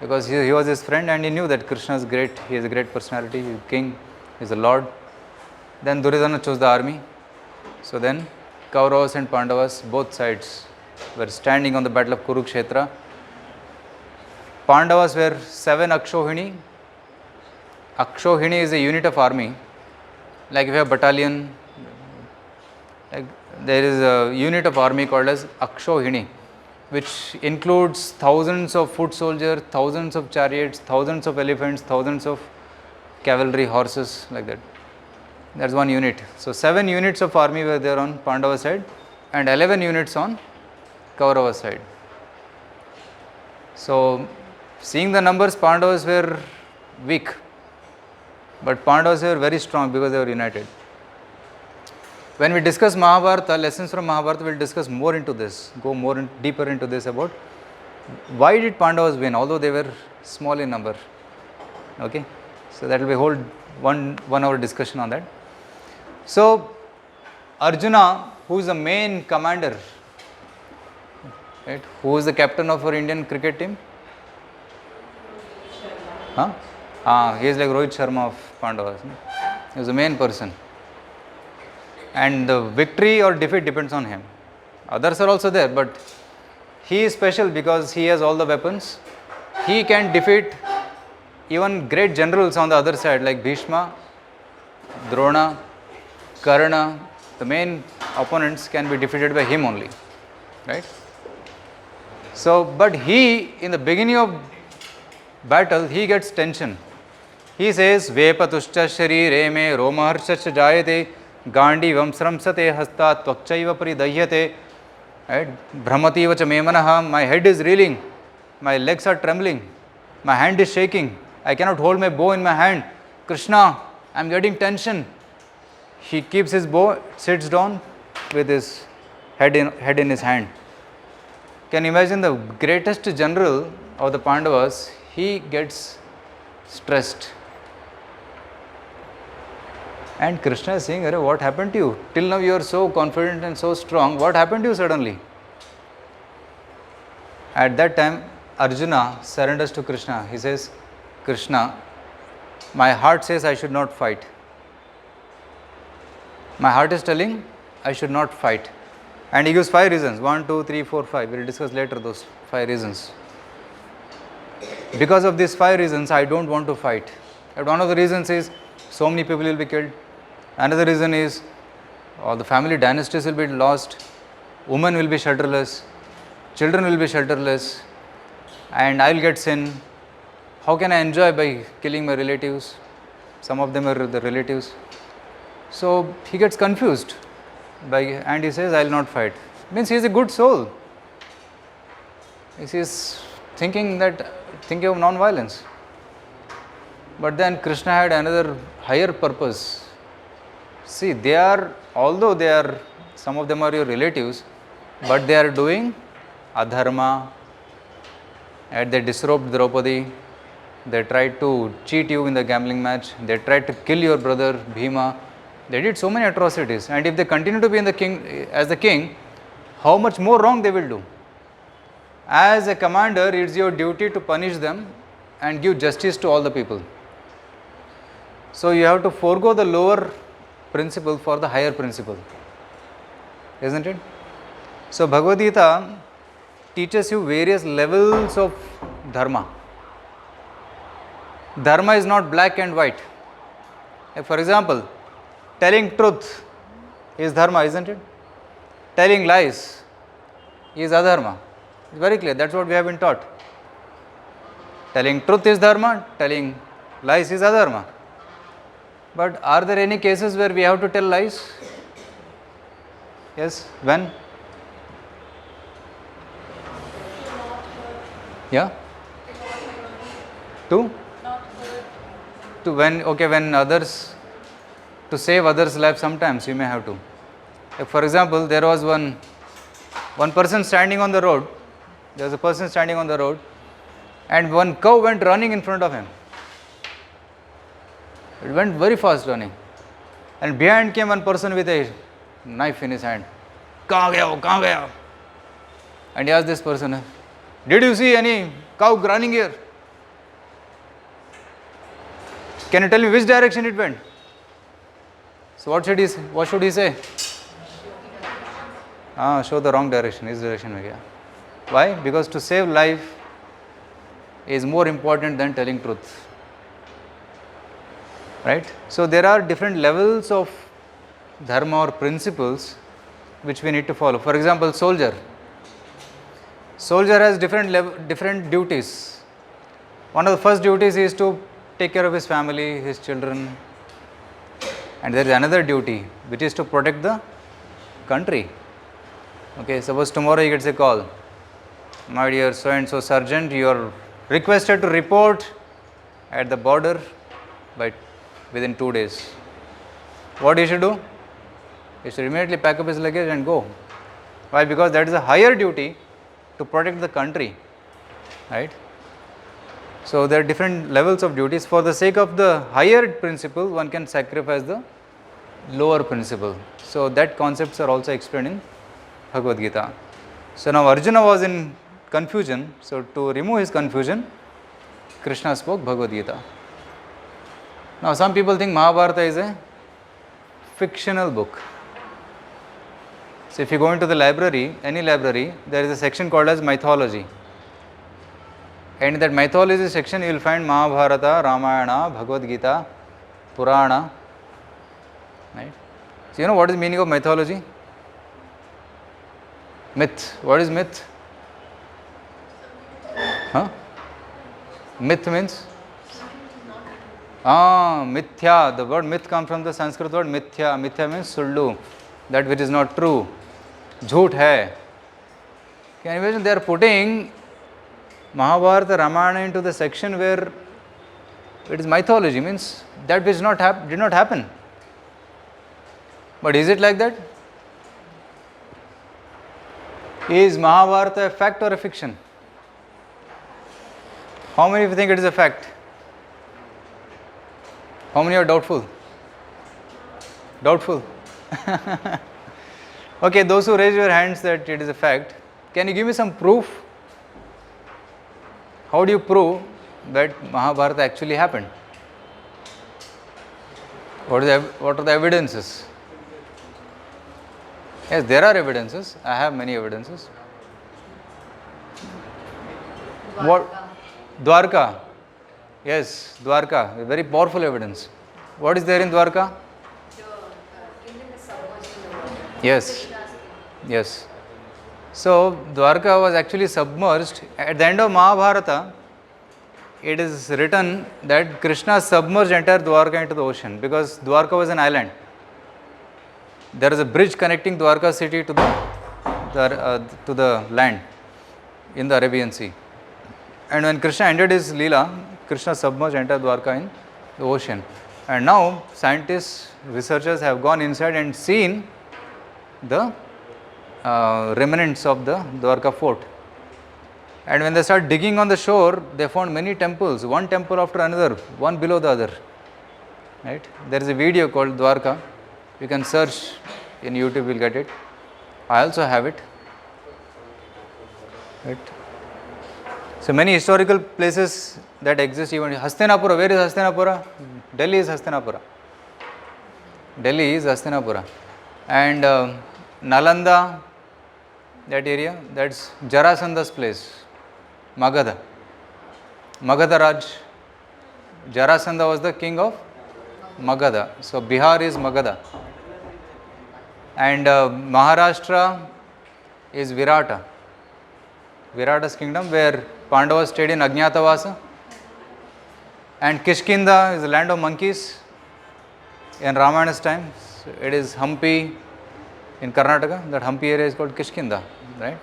because he was his friend and he knew that Krishna is great, he is a great personality, he is king, he is a lord. Then Duryodhana chose the army. So then Kauravas and Pandavas, both sides, were standing on the battle of Kurukshetra. Pandavas were 7 Akshohini. Akshohini is a unit of army. Like if you have battalion, like there is a unit of army called as Akshohini, which includes thousands of foot soldiers, thousands of chariots, thousands of elephants, thousands of cavalry horses, like that. That's one unit. So 7 units of army were there on Pandava side and 11 units on Kaurava side. So seeing the numbers, Pandavas were weak, but Pandavas were very strong because they were united. When we discuss Mahabharata, lessons from Mahabharata, we will discuss more into this, go more deeper into this about why did Pandavas win, although they were small in number. Okay, so that will be a whole one hour discussion on that. So Arjuna, who is the main commander, right? Who is the captain of our Indian cricket team? He is like Rohit Sharma of Pandavas. He is the main person. And the victory or defeat depends on him. Others are also there, but he is special because he has all the weapons. He can defeat even great generals on the other side like Bhishma, Drona, Karna. The main opponents can be defeated by him only, right? So, but he, in the beginning of battle, he gets tension. He says, Vepatuscha sharire me romaharscha jayate gandivam sramsate hasta tvakchaiva paridahyate. Right? Brahmativa cha me manaha, my head is reeling, my legs are trembling, my hand is shaking, I cannot hold my bow in my hand. Krishna, I am getting tension. He keeps his bow, sits down with his head in his hand. Can you imagine the greatest general of the Pandavas? He gets stressed. And Krishna is saying, Arey, what happened to you? Till now you are so confident and so strong. What happened to you suddenly? At that time, Arjuna surrenders to Krishna. He says, Krishna, my heart says I should not fight. My heart is telling I should not fight. And he gives 5 reasons. 1, 2, 3, 4, 5. We will discuss later those 5 reasons. Because of these 5 reasons, I don't want to fight. And one of the reasons is so many people will be killed. Another reason is all the family dynasties will be lost. Women will be shelterless. Children will be shelterless. And I will get sin. How can I enjoy by killing my relatives? Some of them are the relatives. So he gets confused and he says, I will not fight. Means he is a good soul. He is thinking of non-violence. But then Krishna had another higher purpose. See, although some of them are your relatives, but they are doing adharma, and they disrobed Draupadi, they tried to cheat you in the gambling match, they tried to kill your brother Bhima, they did so many atrocities, and if they continue to be as the king, how much more wrong they will do. As a commander, it's your duty to punish them and give justice to all the people. So you have to forego the lower principle for the higher principle, isn't it? So Bhagavad Gita teaches you various levels of dharma. Dharma is not black and white. For example, telling truth is dharma, isn't it? Telling lies is adharma. It's very clear. That's what we have been taught. Telling truth is dharma, telling lies is adharma. But are there any cases where we have to tell lies? Yes, when? Yeah? To when others, to save others' life, sometimes you may have to. For example, there was one person standing on the road. There was a person standing on the road, and one cow went running in front of him. It went very fast running, and behind came one person with a knife in his hand. Kahan gaya ho? Kahan gaya ho? And he asked this person, did you see any cow running here? Can you tell me which direction it went? So what should he say? Show the wrong direction. His direction mein gaya. Why? Because to save life is more important than telling truth. Right? So there are different levels of dharma or principles which we need to follow. For example, soldier has different duties. One of the first duties is to take care of his family, his children, and there is another duty which is to protect the country. Okay, suppose tomorrow he gets a call, my dear so and so sergeant, you are requested to report at the border within 2 days. What he should do? He should immediately pack up his luggage and go. Why? Because that is a higher duty to protect the country, right? So there are different levels of duties. For the sake of the higher principle, one can sacrifice the lower principle. So that concepts are also explained in Bhagavad Gita. So now Arjuna was in confusion. So to remove his confusion, Krishna spoke Bhagavad Gita. Now some people think Mahabharata is a fictional book. So if you go into the library, any library, there is a section called as mythology. And in that mythology section, you will find Mahabharata, Ramayana, Bhagavad Gita, Purana. Right? So you know what is the meaning of mythology? Myth. What is myth? Myth means? Mithya. The word myth comes from the Sanskrit word mithya. Mithya means sullu, that which is not true. Jhoot hai. Can you imagine they are putting Mahabharata, Ramayana into the section where it is mythology, means that which did not happen. But is it like that? Is Mahabharata a fact or a fiction? How many of you think it is a fact? How many are doubtful? Doubtful. Okay, those who raise your hands that it is a fact, can you give me some proof? How do you prove that Mahabharata actually happened? What are the evidences? Yes, there are evidences. I have many evidences. What? Dwarka. Yes, Dwarka. A very powerful evidence. What is there in Dwarka? Yes. Yes. So, Dwarka was actually submerged. At the end of Mahabharata, it is written that Krishna submerged entire Dwarka into the ocean because Dwarka was an island. There is a bridge connecting Dwarka city to the land in the Arabian Sea. And when Krishna ended his Leela, Krishna submerged entire Dwarka in the ocean. And now scientists, researchers have gone inside and seen the remnants of the Dwarka fort. And when they start digging on the shore, they found many temples, one temple after another, one below the other. Right? There is a video called Dwarka. You can search in YouTube, you will get it. I also have it. Right? So many historical places that exist, even Hastinapura. Where is Hastinapura? Delhi is Hastinapura. Delhi is Hastinapura. And Nalanda, that area, that's Jarasandha's place. Magadha. Magadha Raj. Jarasandha was the king of Magadha. So Bihar is Magadha. And Maharashtra is Virata. Virata's kingdom, where Pandavas stayed in Ajnatavasa. And Kishkinda is the land of monkeys in Ramayana's time. So it is Hampi in Karnataka. That Hampi area is called Kishkinda, right?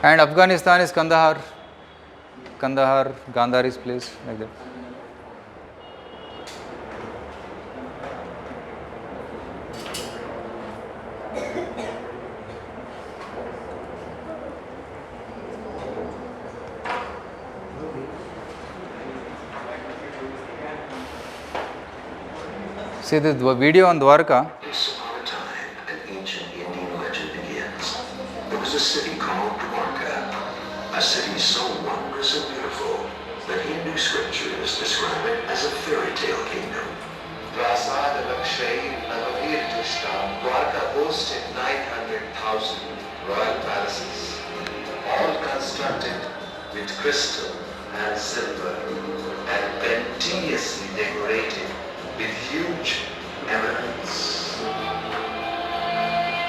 And Afghanistan is Kandahar. Kandahar, Gandhari's place, like that. See the video on Dwarka. Once upon a time, an ancient Indian legend begins. There was a city called Dwarka, a city so wondrous and beautiful that Hindu scriptures describe it as a fairy tale kingdom. Dwarka boasted 900,000 royal palaces, all constructed with crystal and silver and plenteously decorated with huge emeralds.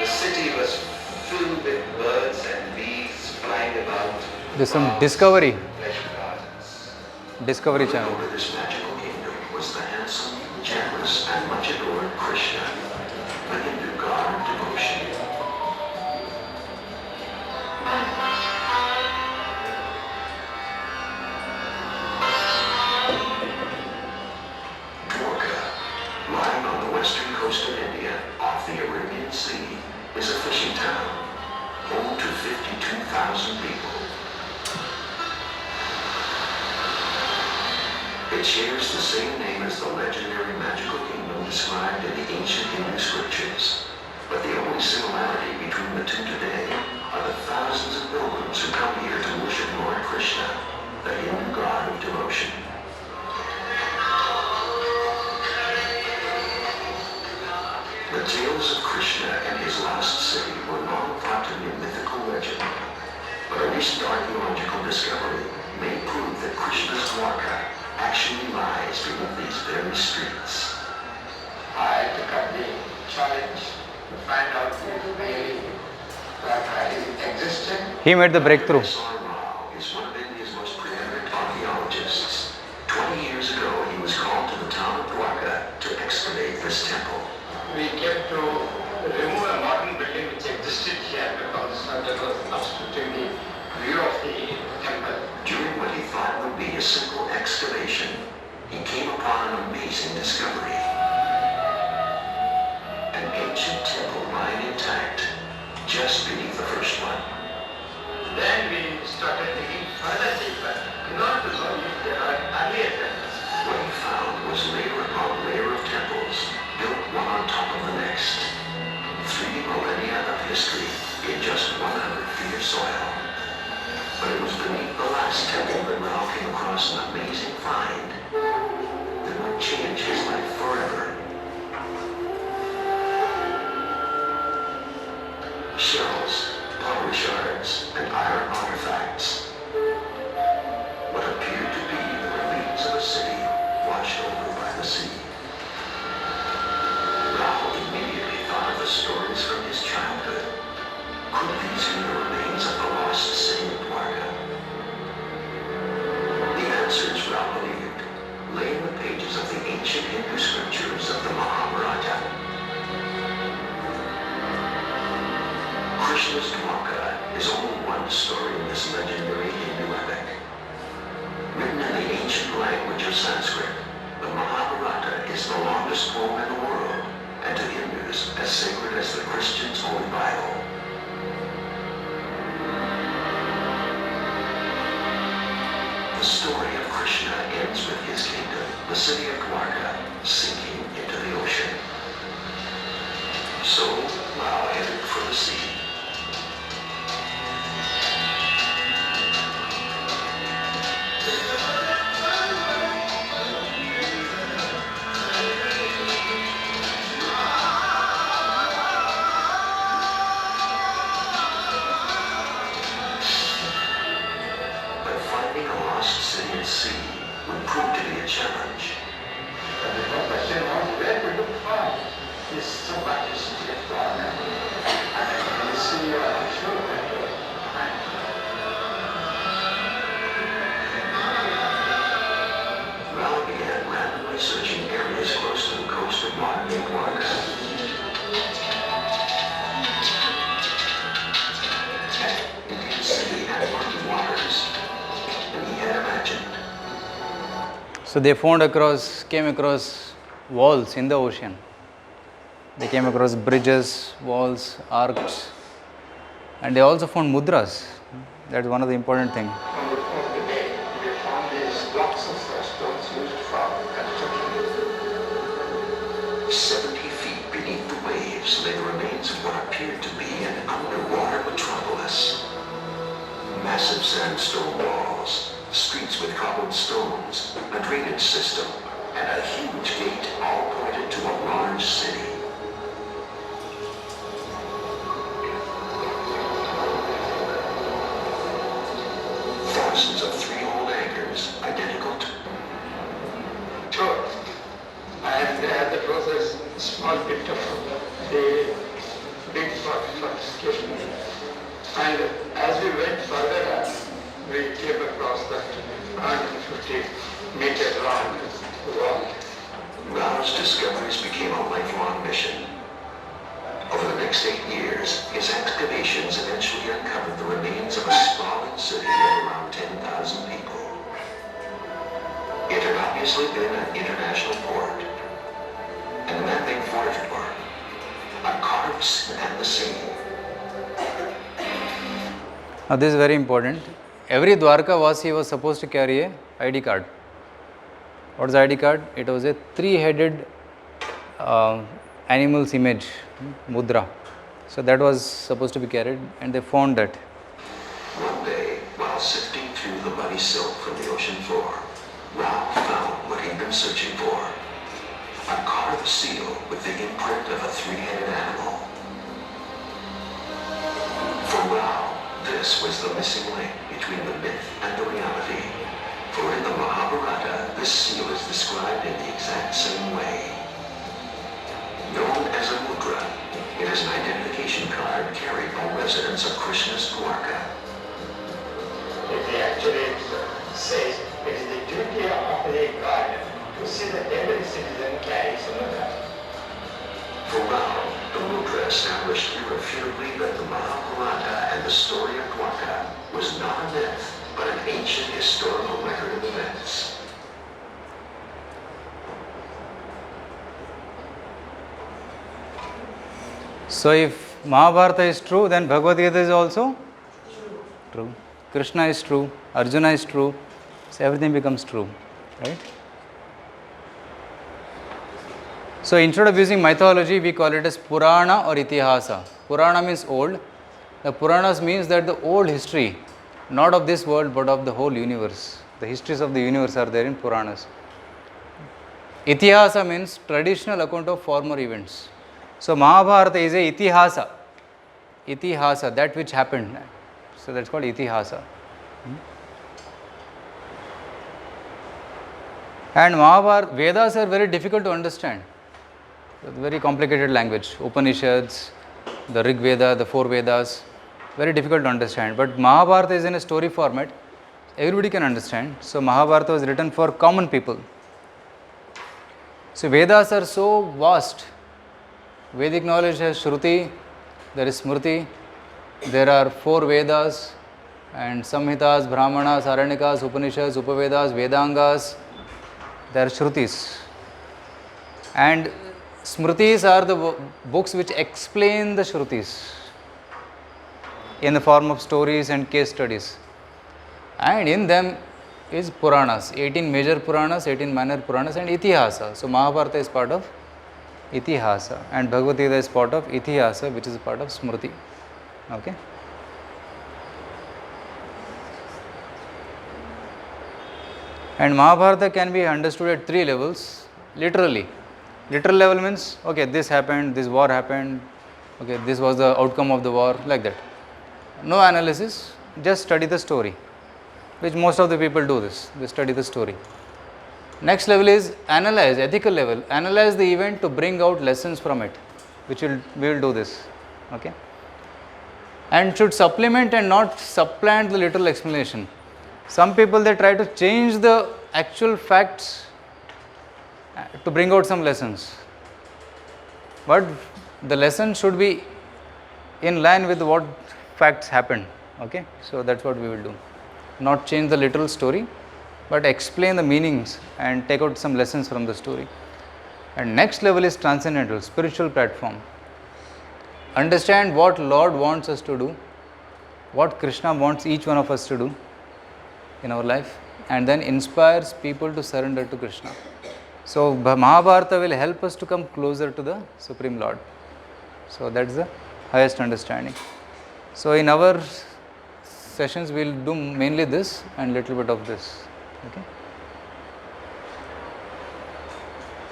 The city was filled with birds and bees flying about. There's some Discovery Pleasure gardens. Discovery Channel. Over this magical kingdom was the handsome, generous, and much adored Krishna, the Hindu god of devotion. Dwarka, lying on the western coast of India, off the Arabian Sea, is a fishing town, home to 52,000 people. It shares the same name as the legendary magical kingdom described in the ancient Hindu scriptures. But the only similarity between the two today are the thousands of pilgrims who come here to worship Lord Krishna, the Hindu god of devotion. The tales of Krishna and his lost city were long thought to be a mythical legend. But a recent archaeological discovery may prove that Krishna's Dwarka actually lies beneath these very streets. I took up the challenge to find out if really Dwarka existed. He made the breakthrough. Is one of the recreate this temple. We came to remove a modern building which existed here because that was obstructing the view of the temple. During what he thought would be a simple excavation, he came upon an amazing discovery. An ancient temple lying intact, just beneath the first one. Then we started digging further deeper in order to know if there are earlier temples. What he found was layer upon layer of temples, built one on top of the next. 3 millennia of history in just 100 feet of soil. But it was beneath the last temple that Rao came across an amazing find that would change his life forever. Shells, pottery shards, and iron artifacts. What appeared to be the remains of a city washed over by the sea. Rao immediately thought of the stories from his childhood. Could these be the remains of the lost city of Dwarka? The answers, Rao believed, lay in the pages of the ancient Hindu scriptures of the Mahabharata. Krishna's Dwarka is only one story in this legendary Hindu epic. Written in the ancient language of Sanskrit, the Mahabharata is the longest poem in the world, and to Hindus as sacred as the Christians' Holy Bible. The story of Krishna ends with his kingdom, the city of Dwarka, sinking into the ocean. So, Rao headed for the sea. Would prove to be a challenge. But the question was where we look for this submajesty of God. And you see show that Rao began randomly searching areas close to the coast of modern-day Dwarka. Indian Sea had murky waters, and he had imagined. So they came across walls in the ocean. They came across bridges, walls, arcs, and they also found mudras. That's one of the important things. on the day we found these blocks of stones used for construction. 70 feet beneath the waves lay the remains of what appeared to be an underwater metropolis. Massive sandstone walls, streets with cobbled stones, a drainage system, and a huge gate all pointed to a large city. Thousands of three-old anchors, identical to... Sure. And the process, small bit of the big fortification. And as we went further, we came across that 150-meter long wall. Rao's discoveries became a lifelong mission. Over the next 8 years, his excavations eventually uncovered the remains of a sprawling city of around 10,000 people. It had obviously been an international port. And the mapping forged were a carved at the sea. Now this is very important. Every Dwarka Vasi was supposed to carry a ID card. What is the ID card? It was a 3-headed animal's image, mudra. So that was supposed to be carried, and they found that. One day, while sifting through the muddy silt from the ocean floor, Rao found what he'd been searching for. A carved seal with the imprint of a 3-headed animal. For Rao, this was the missing link between the myth and the reality. For in the Mahabharata, this seal is described in the exact same way. Known as a mudra, it is an identification card carried by residents of Krishna's Dwarka. It actually says it is the duty of the God to see that every citizen carries a mudra. established irrefutably that the Mahabharata and the story of Dwarka was not a myth, but an ancient historical record of events. So if Mahabharata is true, then Bhagavad Gita is also true. Krishna is true, Arjuna is true, so everything becomes true, right? So instead of using mythology, we call it as Purana or Itihasa. Purana means old. The Puranas means that the old history, not of this world but of the whole universe. The histories of the universe are there in Puranas. Itihasa means traditional account of former events. So Mahabharata is a Itihasa. Itihasa, that which happened. So that's called Itihasa. And Mahabharata, Vedas are very difficult to understand. It's a very complicated language. Upanishads, the Rig Veda, the four Vedas, very difficult to understand. But Mahabharata is in a story format. Everybody can understand. So Mahabharata was written for common people. So Vedas are so vast. Vedic knowledge has Shruti, there is Smriti, there are four Vedas and Samhitas, Brahmanas, Aranyakas, Upanishads, Upavedas, Vedangas, there are Shrutis. And Smritis are the books which explain the Shrutis in the form of stories and case studies. And in them is Puranas, 18 major Puranas, 18 minor Puranas and Itihasa. So Mahabharata is part of Itihasa and Bhagavad Gita is part of Itihasa, which is part of Smriti. Okay. And Mahabharata can be understood at three levels, literally. Literal level means, okay, this happened, this war happened, okay, this was the outcome of the war, like that. No analysis, just study the story, which most of the people do this, they study the story. Next level is analyze, ethical level, analyze the event to bring out lessons from it, which we will do this, okay. And should supplement and not supplant the literal explanation. Some people, they try to change the actual facts to bring out some lessons, but the lesson should be in line with what facts happened, okay. So that's what we will do, not change the literal story, but explain the meanings and take out some lessons from the story. And next level is transcendental, spiritual platform. Understand what Lord wants us to do, what Krishna wants each one of us to do in our life, and then inspires people to surrender to Krishna. So Mahabharata will help us to come closer to the Supreme Lord. So that's the highest understanding. So in our sessions we will do mainly this and little bit of this. Okay.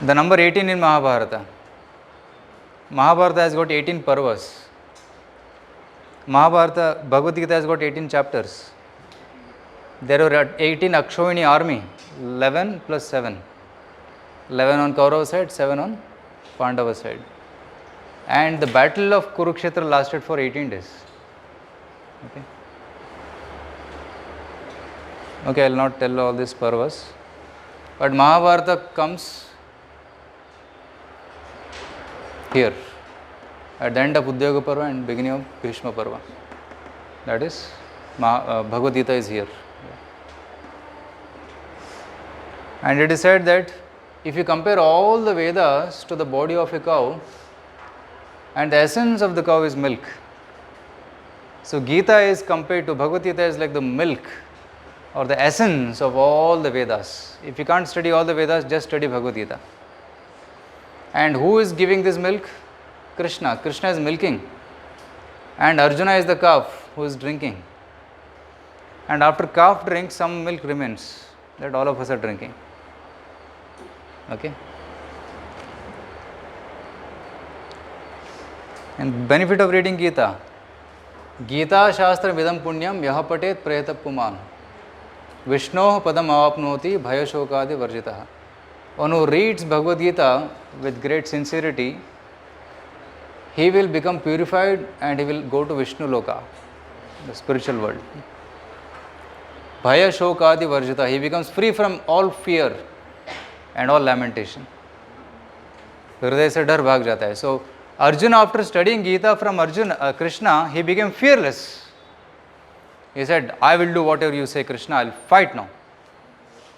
The number 18 in Mahabharata. Mahabharata has got 18 parvas. Mahabharata, Bhagavad Gita has got 18 chapters. There were 18 Akshayani army, 11 plus 7. 11 on Kaurava side, 7 on Pandava side. And the battle of Kurukshetra lasted for 18 days. Okay. Okay, I will not tell all these parvas. But Mahabharata comes here, at the end of Udyoga Parva and beginning of Bhishma Parva. That is, Bhagavad Gita is here. And it is said that if you compare all the Vedas to the body of a cow, and the essence of the cow is milk. So Gita is compared to Bhagavad Gita is like the milk or the essence of all the Vedas. If you can't study all the Vedas, just study Bhagavad Gita. And who is giving this milk? Krishna. Krishna is milking. And Arjuna is the calf who is drinking. And after calf drinks, some milk remains that all of us are drinking. Okay. And benefit of reading Gita. Gita Shastra Vidam Punyam Yaha Patet Prayata Puman. Vishnoh Padam Avapnoti Bhayashokadi Varjitaha. One who reads Bhagavad Gita with great sincerity, he will become purified and he will go to Vishnu Loka, the spiritual world. Bhayashokadi Varjitaha. He becomes free from all fear and all lamentation. हृदय से डर भाग जाता है. So Arjuna, after studying Gita from Krishna, he became fearless. He said, I will do whatever you say, Krishna, I will fight now.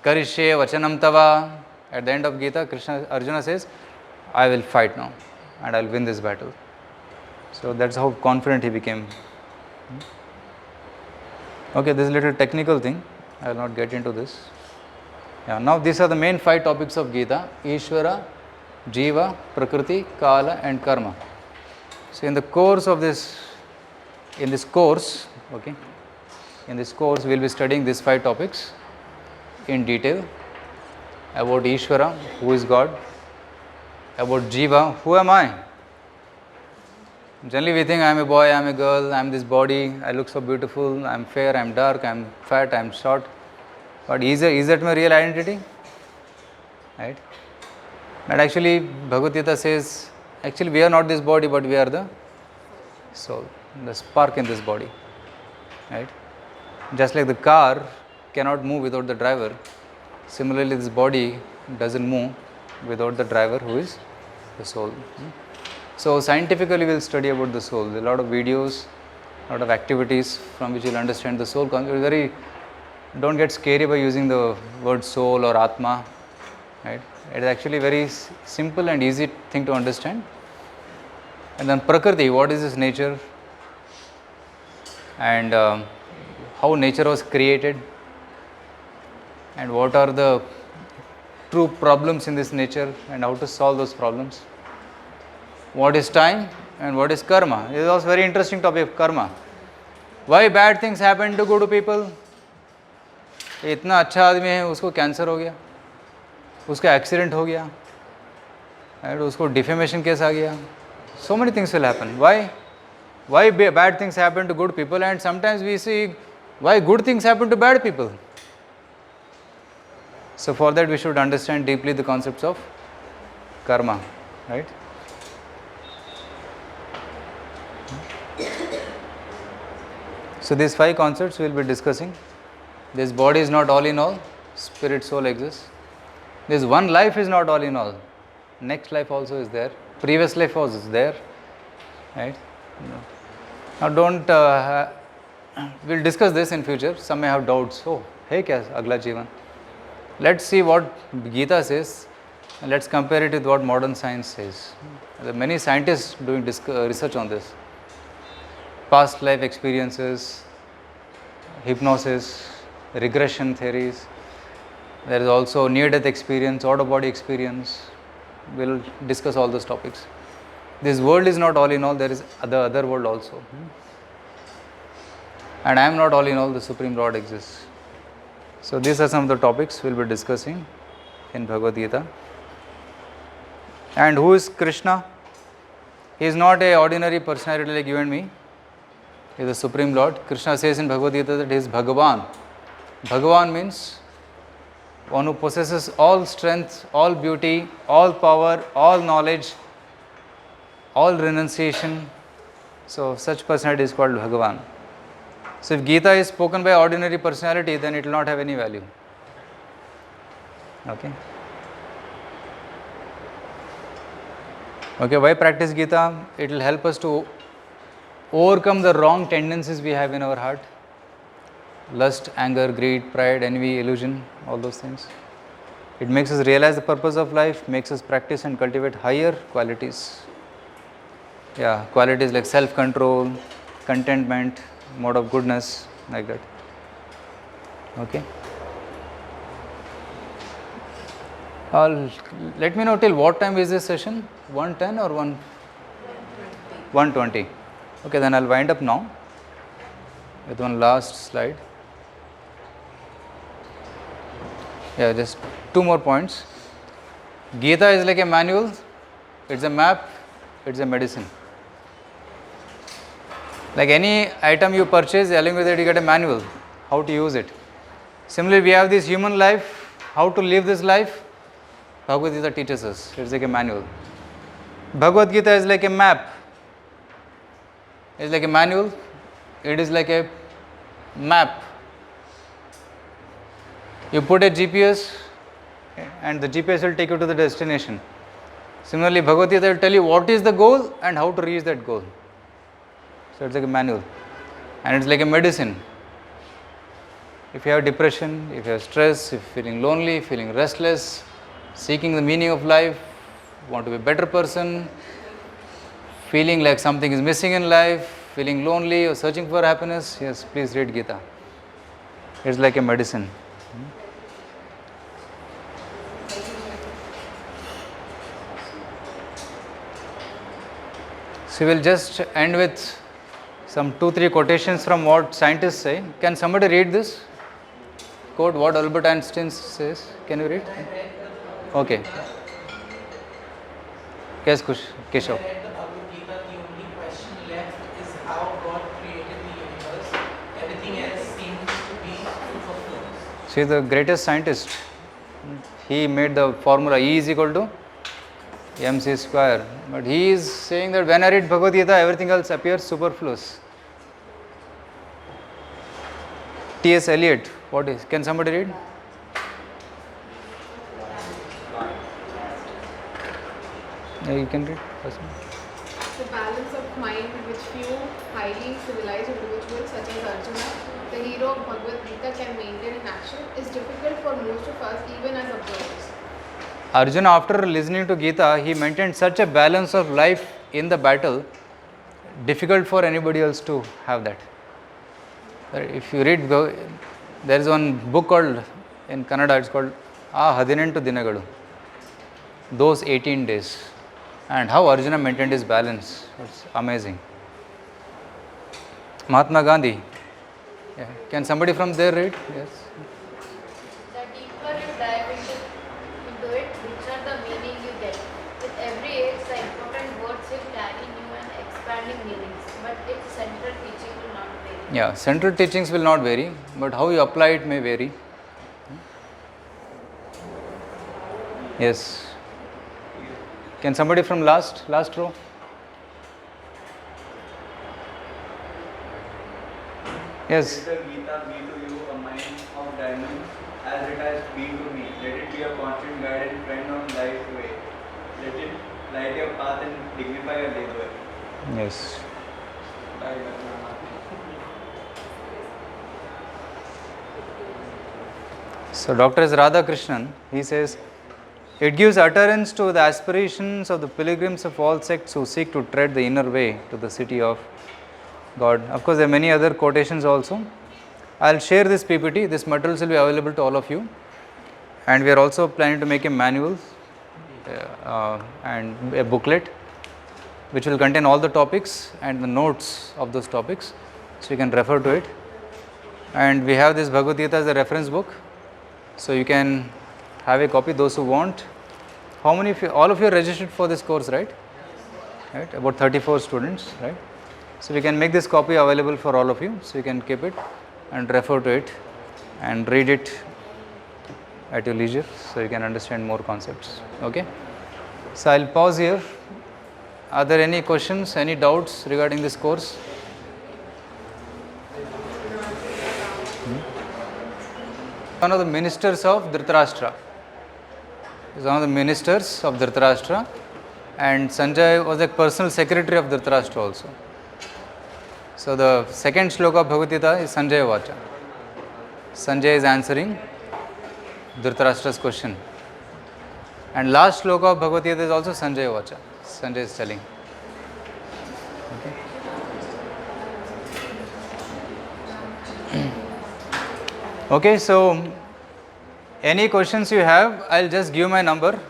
Karishye vachanam tava. At the end of Gita, Arjuna says, I will fight now and I will win this battle. So that's how confident he became. Okay, this is a little technical thing. I will not get into this. Yeah, now these are the main 5 topics of Gita: Ishvara, Jiva, Prakriti, Kala and Karma. So in this course, we will be studying these 5 topics in detail. About Ishvara, who is God. About Jiva, who am I? Generally we think I am a boy, I am a girl, I am this body, I look so beautiful, I am fair, I am dark, I am fat, I am short. But is that my real identity? Right? But actually Bhagavad Gita says, actually we are not this body, but we are the soul, the spark in this body. Right? Just like the car cannot move without the driver, similarly this body doesn't move without the driver, who is the soul. So scientifically we will study about the soul. There are a lot of videos, a lot of activities from which you will understand the soul. Don't get scary by using the word soul or Atma. Right? It is actually a very simple and easy thing to understand. And then Prakriti, what is this nature? And how nature was created? And what are the true problems in this nature and how to solve those problems? What is time and what is karma? This is also very interesting topic, karma. Why bad things happen to good people? इतना अच्छा आदमी है, उसको cancer हो गया, उसका accident हो गया, and उसको डिफेमेशन केस आ गया. So many things will happen. Why bad things happen to good people, and sometimes we see why good things happen to bad people. So for that we should understand deeply the concepts of karma, right? So these 5 concepts we will be discussing. This body is not all in all, spirit, soul exists. This one life is not all in all. Next life also is there. Previous life also is there. Right? Now we'll discuss this in future. Some may have doubts. Oh, hey, kya agla jivan? Let's see what Gita says and let's compare it with what modern science says. There are many scientists doing research on this. Past life experiences, hypnosis, regression theories. There is also near-death experience, out-of-body experience. We will discuss all those topics. This world is not all in all, there is the other world also. And I am not all in all, the Supreme Lord exists. So these are some of the topics we will be discussing in Bhagavad Gita. And who is Krishna? He is not an ordinary personality like you and me. He is the Supreme Lord. Krishna says in Bhagavad Gita that he is Bhagavan. Bhagavan means one who possesses all strength, all beauty, all power, all knowledge, all renunciation. So such personality is called Bhagavan. So if Gita is spoken by ordinary personality, then it will not have any value. Okay. Okay, why practice Gita? It will help us to overcome the wrong tendencies we have in our heart. Lust, anger, greed, pride, envy, illusion, all those things. It makes us realize the purpose of life, makes us practice and cultivate higher qualities. Yeah, qualities like self-control, contentment, mode of goodness, like that. Okay. Let me know till what time is this session? 1:10 or 1:20? Okay, then I'll wind up now with one last slide. Yeah, just 2 more points. Gita is like a manual, it's a map, it's a medicine. Like any item you purchase, along with it you get a manual, how to use it. Similarly, we have this human life, how to live this life. Bhagavad Gita teaches us, it's like a manual. Bhagavad Gita is like a map. It's like a manual, it is like a map. You put a GPS and the GPS will take you to the destination. Similarly, Bhagavad Gita will tell you what is the goal and how to reach that goal. So it's like a manual, and it's like a medicine. If you have depression, if you have stress, if you're feeling lonely, feeling restless, seeking the meaning of life, want to be a better person, feeling like something is missing in life, feeling lonely or searching for happiness, yes, please read Gita. It's like a medicine. So we'll just end with some 2-3 quotations from what scientists say. Can somebody read this quote, what Albert Einstein says? Can you read? Okay. Yes, Keshav. I read the Bhagavad Gita, the only question left is how God created the universe. Everything else seems to be superfluous. She is the greatest scientist. He made the formula E is equal to mc square. But he is saying that when I read Bhagavad Gita, everything else appears superfluous. T.S. Eliot, what is? Can somebody read? Yeah, you can read. The balance of mind which few highly civilized individuals such as Arjuna, the hero of Bhagavad Gita, can maintain in action is difficult for most of us even as observers. Arjuna, after listening to Gita, he maintained such a balance of life in the battle, difficult for anybody else to have that. If you read, there is one book called, in Kannada, it's called Hadinentu Dinagalu, those 18 days, and how Arjuna maintained his balance. It's amazing. Mahatma Gandhi. Yeah. Can somebody from there read? Yes. The deeper you dive into it, richer the meaning you get. With every age, the important words will carry new and expanding meanings, but its central teaching will not vary. Yeah, central teachings will not vary, but how you apply it may vary. Yes. Can somebody from last row? Yes. Let the Gita be to you a mind of diamond, as it has been to me. Let it be a constant guide and friend on life's way. Let it light your path and dignify your labor. Yes. Bye. So Dr. S. Radhakrishnan, he says, it gives utterance to the aspirations of the pilgrims of all sects who seek to tread the inner way to the city of God. Of course, there are many other quotations also. I'll share this PPT. This materials will be available to all of you. And we are also planning to make a manual and a booklet which will contain all the topics and the notes of those topics. So you can refer to it. And we have this Bhagavad Gita as a reference book. So you can have a copy, those who want. How many of you, all of you are registered for this course, right? Right, about 34 students, right? So we can make this copy available for all of you, so you can keep it and refer to it and read it at your leisure, so you can understand more concepts, okay? So I'll pause here. Are there any questions, any doubts regarding this course? One of the ministers of Dhritarashtra. He is one of the ministers of Dhritarashtra, and Sanjay was a personal secretary of Dhritarashtra also. So the second shloka of Bhagavad Gita is Sanjay Vacha. Sanjay is answering Dhritarashtra's question. And last shloka of Bhagavad Gita is also Sanjay Vacha. Sanjay is telling. Okay, so any questions you have, I'll just give my number.